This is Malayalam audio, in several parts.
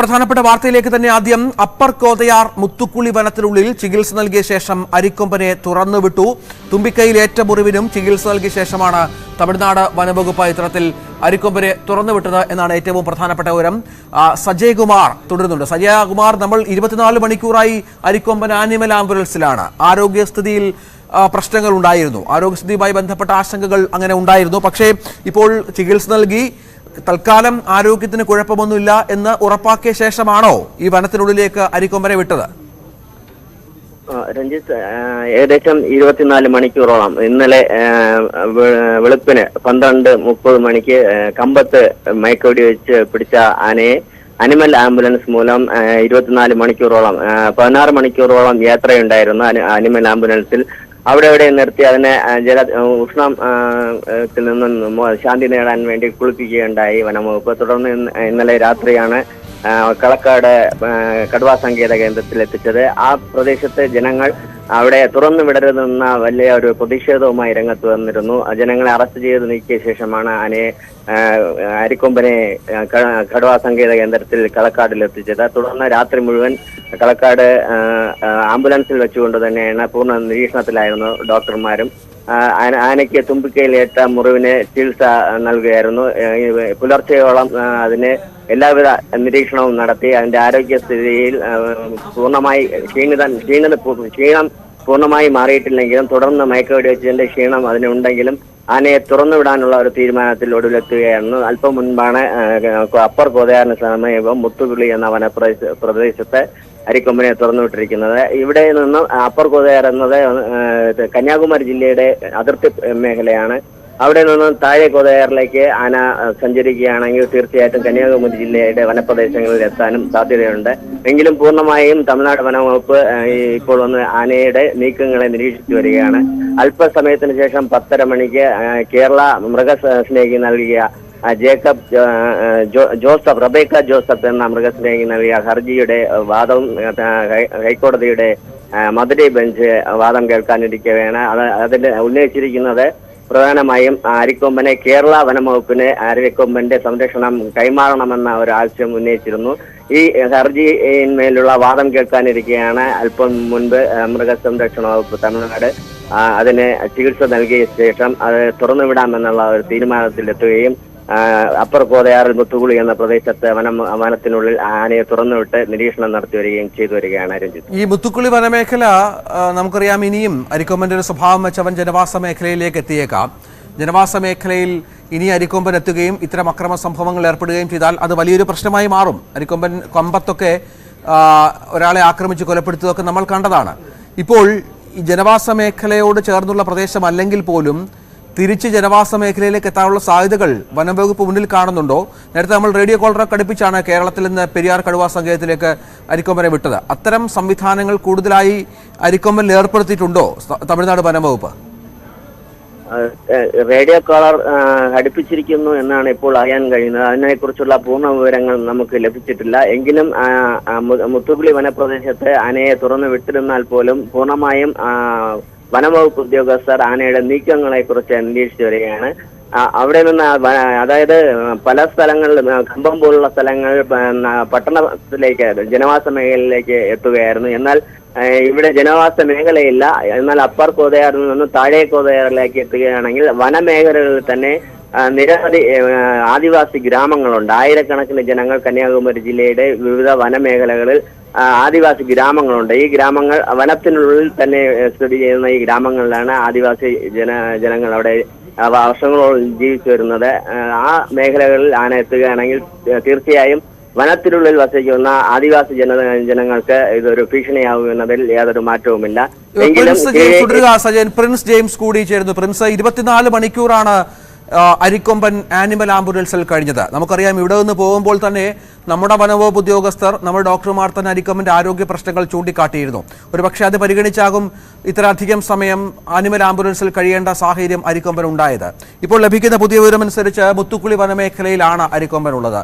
പ്രധാനപ്പെട്ട വാർത്തയിലേക്ക് തന്നെ ആദ്യം അപ്പർ കോതയാർ മുത്തുക്കുളി വനത്തിനുള്ളിൽ ചികിത്സ നൽകിയ ശേഷം അരിക്കൊമ്പനെ തുറന്നുവിട്ടു. തുമ്പിക്കൈയിലേറ്റ മുറിവിനും ചികിത്സ നൽകിയ ശേഷമാണ് തമിഴ്നാട് വനംവകുപ്പ് ഇത്തരത്തിൽ അരിക്കൊമ്പനെ തുറന്നുവിട്ടത് എന്നാണ് ഏറ്റവും പ്രധാനപ്പെട്ട വിവരം. സജയ് കുമാർ തുടരുന്നുണ്ട്. സജയ് കുമാർ, നമ്മൾ 24 മണിക്കൂറായി അരിക്കൊമ്പൻ ആനിമൽ ആംബുലൻസിലാണ്. ആരോഗ്യസ്ഥിതിയിൽ പ്രശ്നങ്ങൾ ഉണ്ടായിരുന്നു, ആരോഗ്യസ്ഥിതിയുമായി ബന്ധപ്പെട്ട ആശങ്കകൾ അങ്ങനെ ഉണ്ടായിരുന്നു. പക്ഷേ ഇപ്പോൾ ചികിത്സ നൽകി തൽക്കാലം ആരോഗ്യത്തിന് കുഴപ്പമൊന്നുമില്ല എന്ന് ഉറപ്പാക്കിയ ശേഷമാണോ ഈ വനത്തിനുള്ളിലേക്ക് അരിക്കൊമ്പനെ വിട്ടത്? രഞ്ജിത്ത്, ഏകദേശം 24 മണിക്കൂറോളം ഇന്നലെ വെളുപ്പിന് 12:30 മണിക്ക് കമ്പത്ത് മയക്കുവെടി വെച്ച് പിടിച്ച ആനയെ അനിമൽ ആംബുലൻസ് മൂലം 24 മണിക്കൂറോളം 16 മണിക്കൂറോളം യാത്രയുണ്ടായിരുന്നു അനിമൽ ആംബുലൻസിൽ. അവിടെ നിർത്തി അതിനെ ഉഷ്ണത്തിൽ നിന്നും ശാന്തി നേടാൻ വേണ്ടി കുളിപ്പിക്കുകയുണ്ടായി വനംവകുപ്പ്. തുടർന്ന് ഇന്നലെ രാത്രിയാണ് കളക്കാട് കടുവാ സങ്കേത കേന്ദ്രത്തിൽ എത്തിച്ചത്. ആ പ്രദേശത്തെ ജനങ്ങൾ അവിടെ തുറന്നു വിടരുതെന്ന വലിയ ഒരു പ്രതിഷേധവുമായി രംഗത്ത് വന്നിരുന്നു. ജനങ്ങളെ അറസ്റ്റ് ചെയ്ത് നീക്കിയ ശേഷമാണ് ആനയെ അരിക്കൊമ്പനെ കടുവാ സങ്കേത കേന്ദ്രത്തിൽ കളക്കാടിൽ എത്തിച്ചത്. തുടർന്ന് രാത്രി മുഴുവൻ കളക്കാട് ആംബുലൻസിൽ വെച്ചുകൊണ്ട് തന്നെയാണ് പൂർണ്ണ നിരീക്ഷണത്തിലായിരുന്നു ഡോക്ടർമാരും. ആനയ്ക്ക് തുമ്പിക്കൈയിലേറ്റ മുറിവിന് ചികിത്സ നൽകുകയായിരുന്നു. പുലർച്ചെയോളം അതിന് എല്ലാവിധ നിരീക്ഷണവും നടത്തി. അതിന്റെ ആരോഗ്യസ്ഥിതിയിൽ പൂർണ്ണമായി ക്ഷീണം പൂർണ്ണമായി മാറിയിട്ടില്ലെങ്കിലും തുടർന്ന് മയക്കുവെടി വെച്ചതിന്റെ ക്ഷീണം അതിനുണ്ടെങ്കിലും ആനയെ തുറന്നുവിടാനുള്ള ഒരു തീരുമാനത്തിൽ ഒടുവിലെത്തുകയായിരുന്നു. അല്പം മുൻപാണ് അപ്പർ കോതയാറിന് സമീപം മുത്തുകുളി എന്ന വനപ്രദേശത്തെ അരിക്കൊമ്പനെ തുറന്നുവിട്ടിരിക്കുന്നത്. ഇവിടെ നിന്ന് അപ്പർ കോതയാർ എന്നത് കന്യാകുമാരി ജില്ലയുടെ അതിർത്തി മേഖലയാണ്. അവിടെ നിന്ന് താഴെ കോതയാറിലേക്ക് ആന സഞ്ചരിക്കുകയാണെങ്കിൽ തീർച്ചയായിട്ടും കന്യാകുമാരി ജില്ലയുടെ വനപ്രദേശങ്ങളിൽ എത്താനും സാധ്യതയുണ്ട്. എങ്കിലും പൂർണ്ണമായും തമിഴ്നാട് വനംവകുപ്പ് ഇപ്പോൾ വന്ന് ആനയുടെ നീക്കങ്ങളെ നിരീക്ഷിച്ചു വരികയാണ്. അല്പസമയത്തിന് ശേഷം 10:30 മണിക്ക് കേരള മൃഗസ്നേഹി നൽകിയ റബേക്ക ജോസഫ് എന്ന മൃഗസ്നേഹി നൽകിയ ഹർജിയുടെ വാദവും ഹൈക്കോടതിയുടെ മധുരൈ ബെഞ്ച് വാദം കേൾക്കാനിരിക്കവെയാണ്. അതിൽ ഉന്നയിച്ചിരിക്കുന്നത് പ്രധാനമായും അരിക്കൊമ്പനെ കേരള വനംവകുപ്പിന് അരിക്കൊമ്പന്റെ സംരക്ഷണം കൈമാറണമെന്ന ഒരു ആവശ്യം ഉന്നയിച്ചിരുന്നു. ഈ ഹർജിയിന്മേലുള്ള വാദം കേൾക്കാനിരിക്കെയാണ് അല്പം മുൻപ് മൃഗസംരക്ഷണ വകുപ്പ് തമിഴ്നാട് അതിന് ചികിത്സ നൽകിയ ശേഷം അത് തുറന്നുവിടാമെന്നുള്ള ഒരു തീരുമാനത്തിലെത്തുകയും അപ്പർ കോതയാറിൽ മുത്തുകുളി എന്ന പ്രദേശത്ത് വനത്തിനുള്ളിൽ ആനയെ തുറന്നുവിട്ട് നിരീക്ഷണം നടത്തി വരികയും ചെയ്തു വരികയാണ്. രഞ്ജിത്ത്, ഈ മുത്തുകുളി വനമേഖല നമുക്കറിയാം ഇനിയും അരിക്കൊമ്പന്റെ ഒരു സ്വഭാവം വെച്ചവൻ ജനവാസ മേഖലയിലേക്ക് എത്തിയേക്കാം. ജനവാസ മേഖലയിൽ ഇനി അരിക്കൊമ്പൻ എത്തുകയും ഇത്തരം അക്രമ സംഭവങ്ങൾ ഏർപ്പെടുകയും ചെയ്താൽ അത് വലിയൊരു പ്രശ്നമായി മാറും. അരിക്കൊമ്പൻ കമ്പത്തൊക്കെ ഒരാളെ ആക്രമിച്ച് കൊലപ്പെടുത്തുകയൊക്കെ നമ്മൾ കണ്ടതാണ്. ഇപ്പോൾ ഈ ജനവാസ മേഖലയോട് ചേർന്നുള്ള പ്രദേശം അല്ലെങ്കിൽ പോലും തിരിച്ച് ജനവാസ മേഖലയിലേക്ക് എത്താനുള്ള സാധ്യതകൾ വനംവകുപ്പ് മുന്നിൽ കാണുന്നുണ്ടോ? നേരത്തെ നമ്മൾ റേഡിയോ കോളറൊക്കെ അടുപ്പിച്ചാണ് കേരളത്തിൽ നിന്ന് പെരിയാർ കടുവാ സങ്കേതത്തിലേക്ക് അരിക്കൊമ്പനെ വിട്ടത്. അത്തരം സംവിധാനങ്ങൾ കൂടുതലായി അരിക്കൊമ്പനിൽ ഏർപ്പെടുത്തിയിട്ടുണ്ടോ തമിഴ്നാട് വനംവകുപ്പ്? റേഡിയോ കോളർ ഘടിപ്പിച്ചിരിക്കുന്നു എന്നാണ് ഇപ്പോൾ അറിയാൻ കഴിയുന്നത്. അതിനെക്കുറിച്ചുള്ള പൂർണ്ണ വിവരങ്ങൾ നമുക്ക് ലഭിച്ചിട്ടില്ല. എങ്കിലും മുത്തുകുളി വനപ്രദേശത്ത് ആനയെ തുറന്നു വിട്ടിരുന്നാൽ പോലും പൂർണ്ണമായും വനംവകുപ്പ് ഉദ്യോഗസ്ഥർ ആനയുടെ നീക്കങ്ങളെ കുറിച്ച് അന്വേഷിച്ചു വരികയാണ്. അവിടെ നിന്ന് അതായത് പല സ്ഥലങ്ങളിലും കമ്പം പോലുള്ള സ്ഥലങ്ങൾ പട്ടണത്തിലേക്ക് ജനവാസ മേഖലയിലേക്ക് എത്തുകയായിരുന്നു. എന്നാൽ ഇവിടെ ജനവാസ മേഖലയില്ല. എന്നാൽ അപ്പർ കോതയാറിൽ നിന്ന് താഴെ കോതയാറിലേക്ക് എത്തുകയാണെങ്കിൽ വനമേഖലകളിൽ തന്നെ നിരവധി ആദിവാസി ഗ്രാമങ്ങളുണ്ട്. ആയിരക്കണക്കിന് ജനങ്ങൾ കന്യാകുമാരി ജില്ലയുടെ വിവിധ വനമേഖലകളിൽ ആദിവാസി ഗ്രാമങ്ങളുണ്ട്. ഈ ഗ്രാമങ്ങൾ വനത്തിനുള്ളിൽ തന്നെ സ്ഥിതി ചെയ്യുന്ന ഈ ഗ്രാമങ്ങളിലാണ് ആദിവാസി ജനങ്ങൾ അവിടെ വർഷങ്ങളോളം ജീവിച്ചു വരുന്നത്. ആ മേഖലകളിൽ ആന എത്തുകയാണെങ്കിൽ തീർച്ചയായും വനത്തിനുള്ളിൽ വസിക്കുന്ന ആദിവാസി ജനങ്ങൾക്ക് ഇതൊരു ഭീഷണിയാവുമെന്നതിൽ യാതൊരു മാറ്റവുമില്ല. എങ്കിലും പ്രിൻസ് ജെയിംസ് കൂടി ചേരുന്നു. പ്രിൻസ്, 24 മണിക്കൂറാണ് അരിക്കൊമ്പൻ ആനിമൽ ആംബുലൻസിൽ കഴിഞ്ഞത്. നമുക്കറിയാം ഇവിടെ നിന്ന് പോകുമ്പോൾ തന്നെ നമ്മുടെ വനംവകുപ്പ് ഉദ്യോഗസ്ഥർ, നമ്മുടെ ഡോക്ടർമാർ തന്നെ അരിക്കൊമ്പന്റെ ആരോഗ്യ പ്രശ്നങ്ങൾ ചൂണ്ടിക്കാട്ടിയിരുന്നു. ഒരുപക്ഷെ അത് പരിഗണിച്ചാകും ഇത്രയധികം സമയം ആനിമൽ ആംബുലൻസിൽ കഴിയേണ്ട സാഹചര്യം അരിക്കൊമ്പൻ ഉണ്ടായത്. ഇപ്പോൾ ലഭിക്കുന്ന പുതിയ വിവരമനുസരിച്ച് മുത്തുക്കുളി വനമേഖലയിലാണ് അരിക്കൊമ്പൻ ഉള്ളത്.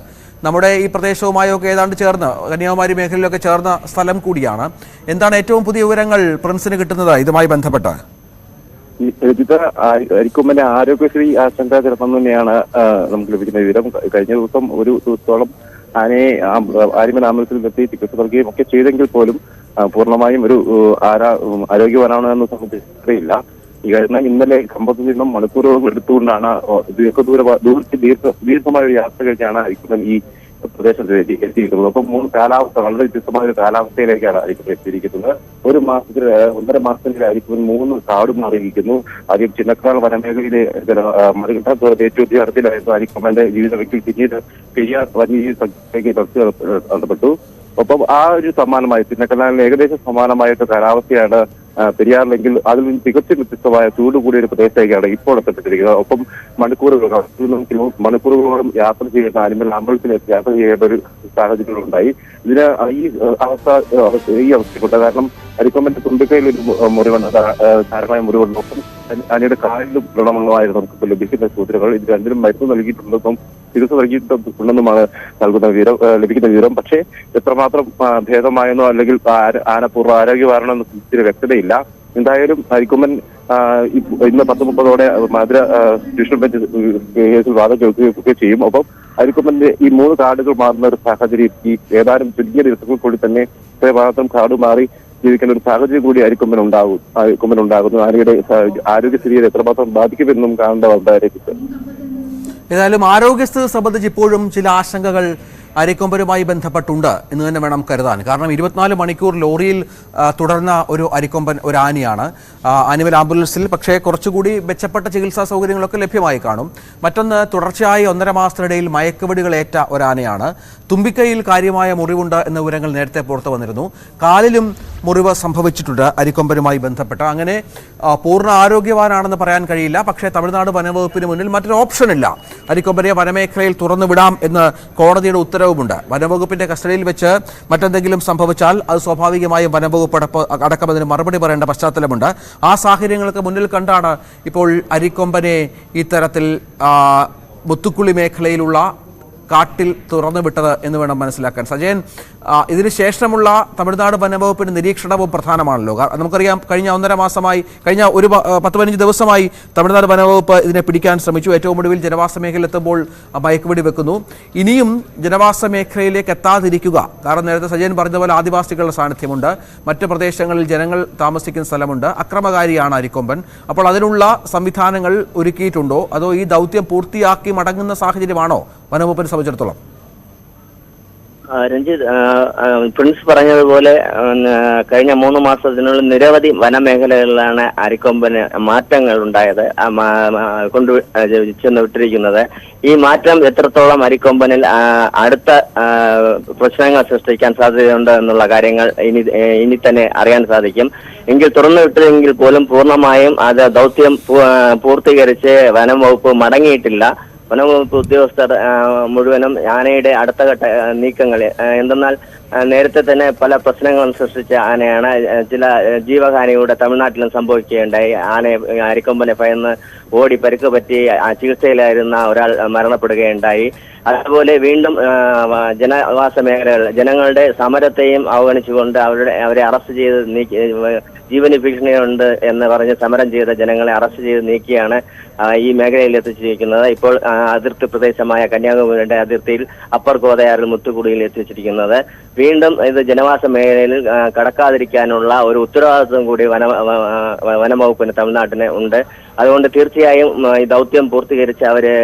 നമ്മുടെ ഈ പ്രദേശവുമായൊക്കെ ഏതാണ്ട് ചേർന്ന് കന്യാകുമാരി മേഖലയിലൊക്കെ ചേർന്ന സ്ഥലം കൂടിയാണ്. എന്താണ് ഏറ്റവും പുതിയ വിവരങ്ങൾ പ്രിൻസിന് കിട്ടുന്നത് ഇതുമായി ബന്ധപ്പെട്ട്? അരിക്കൊമ്പന്റെ ആരോഗ്യശ്രീ ആശങ്കാജനകം തന്നെയാണ് നമുക്ക് ലഭിക്കുന്ന വിവരം. കഴിഞ്ഞ ദിവസം ഒരു ദിവസത്തോളം ആനയെ ആര്യമ്മൻ ആംബുലൻസിൽ നിർത്തി ചികിത്സ നൽകുകയും ഒക്കെ ചെയ്തെങ്കിൽ പോലും പൂർണ്ണമായും ഒരു ആരോഗ്യവാനാണോ എന്ന് സംബന്ധിച്ചില്ല. ഈ കാരണം ഇന്നലെ കമ്പത്ത് നിന്നും മണിക്കൂറുകൾ എടുത്തുകൊണ്ടാണ് ദീർഘമായ ഒരു യാത്ര കഴിഞ്ഞാണ് അരിക്കുമ്പൻ ഈ പ്രദേശത്ത് എത്തിയിരിക്കുന്നത്. അപ്പം കാലാവസ്ഥ വളരെ വ്യത്യസ്തമായ ഒരു കാലാവസ്ഥയിലേക്കാണ് അരിക്കുമ്പൻ എത്തിയിരിക്കുന്നത്. 1.5 മാസത്തിനിടെ അരിക്കുമ്പൻ 3 കാട് മാറിയിരിക്കുന്നു. ആദ്യം ചിന്നക്കാൽ വനമേഖലയിലെ മറികട്ടാത്ത ഏറ്റവും അടുത്തിലായിരുന്നു അരിക്കുമ്പന്റെ ജീവിതത്തിൽ. പിന്നീട് പെരിയാർ വന്യജീവി സംഘത്തിലേക്ക് ബന്ധപ്പെട്ടു. ഒപ്പം ആ ഒരു സമാനമായി ചിന്നക്കനാലിന് ഏകദേശം സമാനമായിട്ട് കാലാവസ്ഥയാണ് പെരിയാറിലെങ്കിൽ അതിൽ നിന്ന് തികച്ചും വ്യത്യസ്തമായ ചൂട് കൂടിയ ഒരു പ്രദേശത്തേക്കാണ് ഇപ്പോൾ എത്തപ്പെട്ടിരിക്കുന്നത്. ഒപ്പം മണിക്കൂറുകളോളം യാത്ര ചെയ്യുന്ന ആനിമൽ ആംബുലൻസിൽ യാത്ര ചെയ്യേണ്ട ഒരു സാഹചര്യങ്ങളുണ്ടായി. ഇതിന് ഈ അവസ്ഥയുണ്ട്. കാരണം അരിക്കൊമ്പന്റെ തുമ്പിക്കയിൽ ഒരു മുറിവുണ്ട്, സാരമായ മുറിവുണ്ട്. ഒപ്പം ആനയുടെ കാലിലും വ്രണമുള്ളതായിരുന്നു നമുക്ക് ലഭിക്കുന്ന സൂചനകൾ. ഇത് രണ്ടിനും മരുന്ന് നൽകിയിട്ടുണ്ടെന്നും ചികിത്സ നൽകിയിട്ടുണ്ടെന്നുമാണ് ലഭിക്കുന്ന വിവരം. പക്ഷേ എത്രമാത്രം ഭേദമായെന്നോ അല്ലെങ്കിൽ ആന പൂർവ്വ ആരോഗ്യവാരണമെന്ന് സംബന്ധിച്ച വ്യക്തതയില്ല. എന്തായാലും അരിക്കൊമ്പൻ ഇന്ന് 10:30 മധുര ഡിവിഷണൽ ബെഞ്ച് കേസിൽ വാദം കേൾക്കുകയൊക്കെ ചെയ്യും. ഒപ്പം അരിക്കൊമ്പന്റെ ഈ 3 കാടുകൾ മാറുന്ന ഒരു സാഹചര്യം ഈ ഏതാനും ചുരുങ്ങിയ ദിവസങ്ങൾ കൂടി തന്നെ മാത്രം കാട് മാറി ജീവിക്കുന്ന ഒരു സാഹചര്യം കൂടി അരിക്കൊമ്പൻ ഉണ്ടാകുന്നു. ആനയുടെ ആരോഗ്യസ്ഥിതിയെ എത്രമാത്രം ബാധിക്കുമെന്നും കാണേണ്ടതായിരിക്കും. ഏതായാലും ആരോഗ്യസ്ഥിതി സംബന്ധിച്ച് ഇപ്പോഴും ചില ആശങ്കകൾ അരിക്കൊമ്പനുമായി ബന്ധപ്പെട്ടുണ്ട് എന്ന് തന്നെ വേണം കരുതാൻ. കാരണം 24 മണിക്കൂർ ലോറിയിൽ തുടർന്ന ഒരു ആനയാണ്. ആനിമൽ ആംബുലൻസിൽ പക്ഷേ കുറച്ചുകൂടി മെച്ചപ്പെട്ട ചികിത്സാ സൗകര്യങ്ങളൊക്കെ ലഭ്യമായി കാണും. മറ്റൊന്ന്, തുടർച്ചയായി 1.5 മാസത്തിനിടയിൽ മയക്കുവെടികളേറ്റ ഒരാനയാണ്. തുമ്പിക്കൈയിൽ കാര്യമായ മുറിവുണ്ട് എന്ന വിവരങ്ങൾ നേരത്തെ പുറത്തു വന്നിരുന്നു. കാലിലും മുറിവ് സംഭവിച്ചിട്ടുണ്ട് അരിക്കൊമ്പനുമായി ബന്ധപ്പെട്ട്. അങ്ങനെ പൂർണ്ണ ആരോഗ്യവാനാണെന്ന് പറയാൻ കഴിയില്ല. പക്ഷേ തമിഴ്നാട് വനംവകുപ്പിന് മുന്നിൽ മറ്റൊരു ഓപ്ഷനില്ല. അരിക്കൊമ്പനെ വനമേഖലയിൽ തുറന്നുവിടാം എന്ന് കോടതിയുടെ ഉത്തരവുമുണ്ട്. വനംവകുപ്പിന്റെ കസ്റ്റഡിയിൽ വെച്ച് മറ്റെന്തെങ്കിലും സംഭവിച്ചാൽ അത് സ്വാഭാവികമായും വനംവകുപ്പ് അടക്കം അതിന് മറുപടി പറയേണ്ട പശ്ചാത്തലമുണ്ട്. ആ സാഹചര്യങ്ങൾക്ക് മുന്നിൽ കണ്ടാണ് ഇപ്പോൾ അരിക്കൊമ്പനെ ഇത്തരത്തിൽ മുത്തുക്കുളി മേഖലയിലുള്ള കാട്ടിൽ തുറന്നുവിട്ടത് എന്ന് വേണം മനസ്സിലാക്കാൻ. സജയൻ, ഇതിന് ശേഷമുള്ള തമിഴ്നാട് വനംവകുപ്പിന്റെ നിരീക്ഷണവും പ്രധാനമാണല്ലോ. നമുക്കറിയാം, കഴിഞ്ഞ 1.5 മാസമായി, കഴിഞ്ഞ ഒരു 10-15 ദിവസമായി തമിഴ്നാട് വനംവകുപ്പ് ഇതിനെ പിടിക്കാൻ ശ്രമിച്ചു. ഏറ്റവും ഒടുവിൽ ജനവാസ മേഖലയിൽ എത്തുമ്പോൾ മയക്കുവെടി വെക്കുന്നു. ഇനിയും ജനവാസ മേഖലയിലേക്ക് എത്താതിരിക്കുക. കാരണം നേരത്തെ സജയൻ പറഞ്ഞതുപോലെ ആദിവാസികളുടെ സാന്നിധ്യമുണ്ട്, മറ്റ് പ്രദേശങ്ങളിൽ ജനങ്ങൾ താമസിക്കുന്ന സ്ഥലമുണ്ട്, അക്രമകാരിയാണ് അരിക്കൊമ്പൻ. അപ്പോൾ അതിനുള്ള സംവിധാനങ്ങൾ ഒരുക്കിയിട്ടുണ്ടോ, അതോ ഈ ദൗത്യം പൂർത്തിയാക്കി മടങ്ങുന്ന സാഹചര്യമാണോ വനംവകുപ്പിനെ സംബന്ധിച്ചിടത്തോളം? രഞ്ജിത്ത്, പ്രിൻസ് പറഞ്ഞതുപോലെ കഴിഞ്ഞ 3 മാസത്തിനുള്ളിൽ നിരവധി വനമേഖലകളിലാണ് അരിക്കൊമ്പന് മാറ്റങ്ങൾ ഉണ്ടായത്, കൊണ്ടു ചെന്ന് വിട്ടിരിക്കുന്നത്. ഈ മാറ്റം എത്രത്തോളം അരിക്കൊമ്പനിൽ അടുത്ത പ്രശ്നങ്ങൾ സൃഷ്ടിക്കാൻ സാധ്യതയുണ്ട് എന്നുള്ള കാര്യങ്ങൾ ഇനി തന്നെ അറിയാൻ സാധിക്കും. എങ്കിൽ തുറന്നു വിട്ടതെങ്കിൽ പോലും പൂർണ്ണമായും അത് ദൗത്യം പൂർത്തീകരിച്ച് വനം വകുപ്പ് മടങ്ങിയിട്ടില്ല. വനംവകുപ്പ് ഉദ്യോഗസ്ഥർ മുഴുവനും ആനയുടെ അടുത്ത ഘട്ട നീക്കങ്ങൾ എന്തെന്നാൽ നേരത്തെ തന്നെ പല പ്രശ്നങ്ങളും സൃഷ്ടിച്ച ആനയാണ്. ചില ജീവഹാനിയുടെ തമിഴ്നാട്ടിലും സംഭവിക്കുകയുണ്ടായി. അരിക്കൊമ്പനെ ഭയന്ന് ഓടി പരിക്ക് പറ്റി ചികിത്സയിലായിരുന്ന ഒരാൾ മരണപ്പെടുകയുണ്ടായി. അതുപോലെ വീണ്ടും ജനവാസ മേഖലകൾ ജനങ്ങളുടെ സമരത്തെയും അവഗണിച്ചുകൊണ്ട് അവരെ അറസ്റ്റ് ചെയ്ത് ജീവന് ഭീഷണിയുണ്ട് എന്ന് പറഞ്ഞ് സമരം ചെയ്ത ജനങ്ങളെ അറസ്റ്റ് ചെയ്ത് നീക്കിയാണ് ഈ മേഖലയിൽ എത്തിച്ചിരിക്കുന്നത്. ഇപ്പോൾ അതിർത്തി പ്രദേശമായ കന്യാകുമാരിയുടെ അതിർത്തിയിൽ അപ്പർ ഗോദയാറിൽ മുത്തുകുടിയിൽ എത്തിച്ചിരിക്കുന്നത്. വീണ്ടും ഇത് ജനവാസ മേഖലയിൽ കടക്കാതിരിക്കാനുള്ള ഒരു ഉത്തരവാദിത്വം കൂടി വനംവകുപ്പിന് തമിഴ്നാട്ടിന് ഉണ്ട്. അതുകൊണ്ട് തീർച്ചയായും ഈ ദൗത്യം പൂർത്തീകരിച്ച് അവര്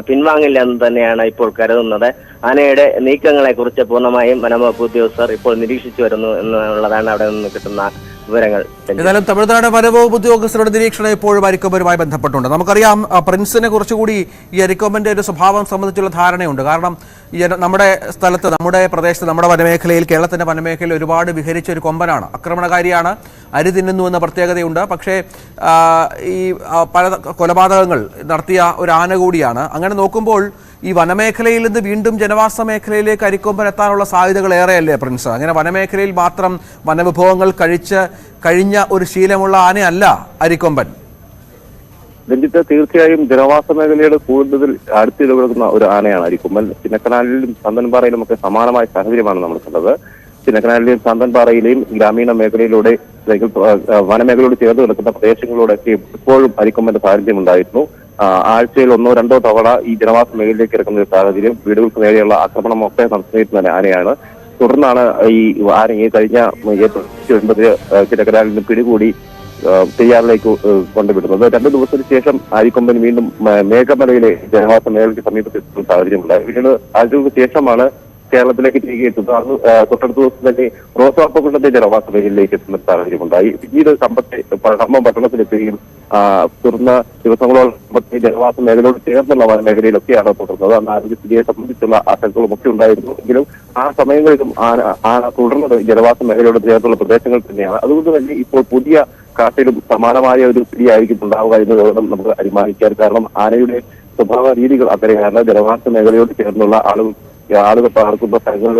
പിൻവാങ്ങില്ലെന്ന് തന്നെയാണ് ഇപ്പോൾ കരുതുന്നത്. ആനയുടെ നീക്കങ്ങളെ കുറിച്ച് പൂർണ്ണമായും വനംവകുപ്പ് ഉദ്യോഗസ്ഥർ ഇപ്പോൾ നിരീക്ഷിച്ചു വരുന്നു എന്നുള്ളതാണ് അവിടെ നിന്ന് കിട്ടുന്ന വിവരങ്ങൾ. ഏതായാലും തമിഴ്നാട് വനംവകുപ്പ് ഉദ്യോഗസ്ഥരുടെ നിരീക്ഷണം ഇപ്പോഴും അരിക്കൊമ്പനുമായി ബന്ധപ്പെട്ടുണ്ട്. നമുക്കറിയാം, പ്രിൻസിനെ കുറച്ചുകൂടി ഈ അരിക്കൊമ്പന്റെ ഒരു സ്വഭാവം സംബന്ധിച്ചുള്ള ധാരണയുണ്ട്. കാരണം നമ്മുടെ സ്ഥലത്ത്, നമ്മുടെ പ്രദേശത്ത്, നമ്മുടെ വനമേഖലയിൽ, കേരളത്തിന്റെ വനമേഖലയിൽ ഒരുപാട് വിഹരിച്ച ഒരു കൊമ്പനാണ്. ആക്രമണകാരിയാണ്, അരി തിന്നുന്നു എന്ന പ്രത്യേകതയുണ്ട്. പക്ഷേ ഈ പല കൊലപാതകങ്ങൾ നടത്തിയ ഒരു ആന കൂടിയാണ്. അങ്ങനെ നോക്കുമ്പോൾ ഈ വനമേഖലയിൽ നിന്ന് വീണ്ടും ജനവാസ മേഖലയിലേക്ക് അരിക്കൊമ്പൻ എത്താനുള്ള സാധ്യതകൾ ഏറെയല്ലേ പ്രിൻസ്? അങ്ങനെ വനമേഖലയിൽ മാത്രം വനവിഭവങ്ങൾ കഴിഞ്ഞ ഒരു ശീലമുള്ള ആനയല്ല അരിക്കൊമ്പൻ. രഞ്ജിത്ത്, തീർച്ചയായും ജനവാസ മേഖലയുടെ കൂടുതൽ അടുത്തിടപെടുന്ന ഒരു ആനയാണ് അരിക്കൊമ്പൻ. ചിന്നക്കനാലിലും ചന്ദൻപാറയിലും ഒക്കെ സമാനമായ സാഹചര്യമാണ് നമ്മൾ കണ്ടത്. ചിന്നക്കനാലിലെയും ചന്ദൻപാറയിലെയും ഗ്രാമീണ മേഖലയിലൂടെ വനമേഖലയോട് ചേർന്ന് കിടക്കുന്ന പ്രദേശങ്ങളിലൂടെയൊക്കെ ഇപ്പോഴും അരിക്കൊമ്പന്റെ സാന്നിധ്യം ഉണ്ടായിരുന്നു. ആഴ്ചയിൽ 1-2 തവണ ഈ ജനവാസ മേഖലയിലേക്ക് ഇറക്കുന്ന ഒരു സാഹചര്യം, വീടുകൾക്ക് നേരെയുള്ള ആക്രമണമൊക്കെ നടത്തിയിരുന്ന ആനയാണ്. തുടർന്നാണ് ഈ ആനയെ കഴിഞ്ഞ ഏപ്രിൽ 29 ചിറ്റക്കനാലിൽ നിന്ന് പിടികൂടി പെരിയാറിലേക്ക് കൊണ്ടുവിടുന്നത്. 2 ദിവസത്തിന് ശേഷം ആര്യക്കൊമ്പൻ വീണ്ടും മേഘമലയിലെ ജനവാസ മേഖലയ്ക്ക് സമീപത്ത് എത്തുന്ന സാഹചര്യമുണ്ടായി. പിന്നീട് ആഴ്ചകൾക്ക് ശേഷമാണ് കേരളത്തിലേക്ക് തിരികെ എത്തുന്നത്. അന്ന് തൊട്ടടുത്ത ദിവസം തന്നെ റോസാപ്പുകുണ്ടത്തെ ജനവാസ മേഖലയിലേക്ക് എത്തുന്ന സാഹചര്യമുണ്ടായി. പിന്നീട് കമ്പം പട്ടണത്തിലെത്തുകയും തുടർന്ന് ദിവസങ്ങളോളം ജനവാസ മേഖലയോട് ചേർന്നുള്ള വനമേഖലയിലൊക്കെയാണ് തുടർന്നത്. അന്ന് ആരോഗ്യസ്ഥിതിയെ സംബന്ധിച്ചുള്ള ആശങ്കകളുമൊക്കെ ഉണ്ടായിരുന്നു. എങ്കിലും ആ സമയങ്ങളിലും ആന തുടർന്നത് ജനവാസ മേഖലയോട് ചേർന്നുള്ള പ്രദേശങ്ങൾ തന്നെയാണ്. അതുകൊണ്ട് തന്നെ ഇപ്പോൾ പുതിയ കാട്ടിലും സമാനമായ ഒരു സ്ഥിതിയായിരിക്കും ഉണ്ടാവുക എന്ന് നമുക്ക് അനുമാനിക്കാൻ. കാരണം ആനയുടെ സ്വഭാവ രീതികൾ അങ്ങനെയാണ്. ജനവാസ മേഖലയോട് ചേർന്നുള്ള ആളുകൾ പാർക്കുന്ന സ്ഥലങ്ങൾ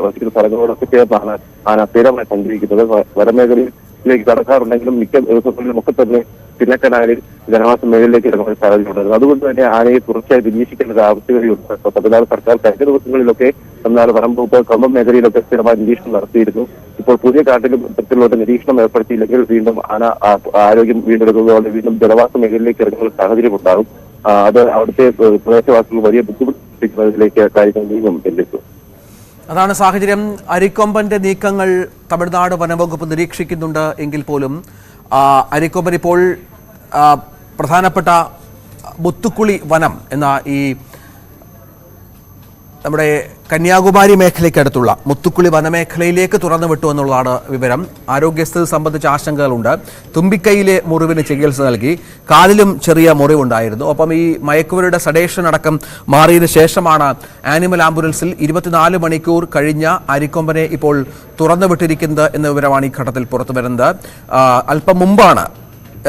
വസിക്കുന്ന സ്ഥലങ്ങളോടൊക്കെ ചേർന്നാണ് ആന സ്ഥിരമായി സഞ്ചരിക്കുന്നത്. വനമേഖലയിലേക്ക് കടക്കാറുണ്ടെങ്കിലും മിക്ക ദിവസങ്ങളിലും ഒക്കെ തന്നെ ചിന്നക്കനാലിൽ ജനവാസ മേഖലയിലേക്ക് ഇറങ്ങുന്ന സാഹചര്യമുണ്ടായിരുന്നു. അതുകൊണ്ട് തന്നെ ആനയെ തുടർച്ചയായി നിരീക്ഷിക്കേണ്ട ഒരു ആവശ്യകതയുണ്ട്. തമിഴ്നാട് സർക്കാർ കഴിഞ്ഞ ദിവസങ്ങളിലൊക്കെ തമിഴ്നാട് വനം വകുപ്പ് കമ്പം മേഖലയിലൊക്കെ സ്ഥിരമായി നിരീക്ഷണം നടത്തിയിരുന്നു. ഇപ്പോൾ പുതിയ കാട്ടിലും ഇത്തരത്തിലുള്ള നിരീക്ഷണം ഏർപ്പെടുത്തിയില്ലെങ്കിൽ വീണ്ടും ആന ആരോഗ്യം വീണ്ടെടുക്കുന്നതോടെ വീണ്ടും ജനവാസ മേഖലയിലേക്ക് ഇറങ്ങുന്ന സാഹചര്യം ഉണ്ടാകും. അത് അവിടുത്തെ പ്രദേശവാസികൾ വലിയ ബുദ്ധിമുട്ടിക്കുന്നതിലേക്ക് കാര്യങ്ങൾ നീങ്ങും എന്നെത്തും. അതാണ് സാഹചര്യം. അരിക്കൊമ്പന്റെ നീക്കങ്ങൾ തമിഴ്നാട് വനംവകുപ്പ് നിരീക്ഷിക്കുന്നുണ്ട് എങ്കിൽ പോലും അരിക്കൊമ്പൻ ഇപ്പോൾ പ്രധാനപ്പെട്ട മുത്തുക്കുളി വനം എന്ന ഈ നമ്മുടെ കന്യാകുമാരി മേഖലയ്ക്കടുത്തുള്ള മുത്തുക്കുളി വനമേഖലയിലേക്ക് തുറന്നു വിട്ടു എന്നുള്ളതാണ് വിവരം. ആരോഗ്യസ്ഥിതി സംബന്ധിച്ച ആശങ്കകളുണ്ട്. തുമ്പിക്കൈയിലെ മുറിവിന് ചികിത്സ നൽകി, കാലിലും ചെറിയ മുറിവുണ്ടായിരുന്നു. ഒപ്പം ഈ മയക്കുവരുടെ സഡേഷൻ അടക്കം മാറിയതിനു ശേഷമാണ് ആനിമൽ ആംബുലൻസിൽ 24 മണിക്കൂർ കഴിഞ്ഞ അരിക്കൊമ്പനെ ഇപ്പോൾ തുറന്നു വിട്ടിരിക്കുന്നത് എന്ന വിവരമാണ് ഈ ഘട്ടത്തിൽ പുറത്തു വരുന്നത്. അല്പം മുമ്പാണ്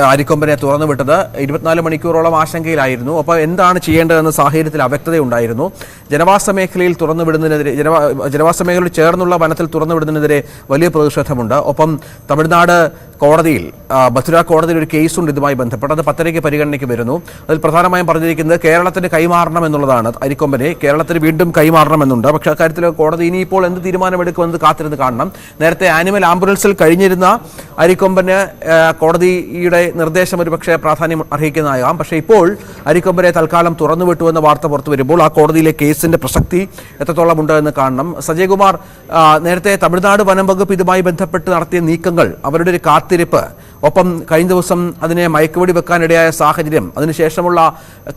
അരിക്കൊമ്പനെ തുറന്നു വിട്ടത്. 24 മണിക്കൂറോളം ആശങ്കയിലായിരുന്നു. അപ്പോൾ എന്താണ് ചെയ്യേണ്ടതെന്ന സാഹചര്യത്തിൽ അവ്യക്തതയുണ്ടായിരുന്നു. ജനവാസ മേഖലയിൽ തുറന്നുവിടുന്നതിനെതിരെ ജനവാസ മേഖലയിൽ ചേർന്നുള്ള വനത്തിൽ തുറന്നുവിടുന്നതിനെതിരെ വലിയ പ്രതിഷേധമുണ്ട്. ഒപ്പം തമിഴ്നാട് കോടതിയിൽ മധുര കോടതിയിൽ ഒരു കേസുണ്ട് ഇതുമായി ബന്ധപ്പെട്ട്. അത് 10:30 പരിഗണനയ്ക്ക് വരുന്നു. അതിൽ പ്രധാനമായും പറഞ്ഞിരിക്കുന്നത് കേരളത്തിന് കൈമാറണം എന്നുള്ളതാണ്. അരിക്കൊമ്പനെ കേരളത്തിന് വീണ്ടും കൈമാറണമെന്നുണ്ട്. പക്ഷേ അക്കാര്യത്തിൽ കോടതി ഇനിയിപ്പോൾ എന്ത് തീരുമാനമെടുക്കുമെന്ന് കാത്തിരുന്ന് കാണണം. നേരത്തെ ആനിമൽ ആംബുലൻസിൽ കഴിഞ്ഞിരുന്ന അരിക്കൊമ്പന് കോടതിയുടെ നിർദ്ദേശം ഒരുപക്ഷെ പ്രാധാന്യം അർഹിക്കുന്നതാകാം. പക്ഷേ ഇപ്പോൾ അരിക്കൊമ്പനെ തൽക്കാലം തുറന്നുവിട്ടു എന്ന വാർത്ത പുറത്തു വരുമ്പോൾ ആ കോടതിയിലെ കേസിന്റെ പ്രസക്തി എത്രത്തോളം ഉണ്ട് എന്ന് കാണണം. സജയകുമാർ, നേരത്തെ തമിഴ്നാട് വനം വകുപ്പ് ഇതുമായി ബന്ധപ്പെട്ട് നടത്തിയ നീക്കങ്ങൾ, അവരുടെ ഒരു കാത്തിരിപ്പ്, ഒപ്പം കഴിഞ്ഞ ദിവസം അതിനെ മയക്കുവെടി വെക്കാനിടയായ സാഹചര്യം, അതിനുശേഷമുള്ള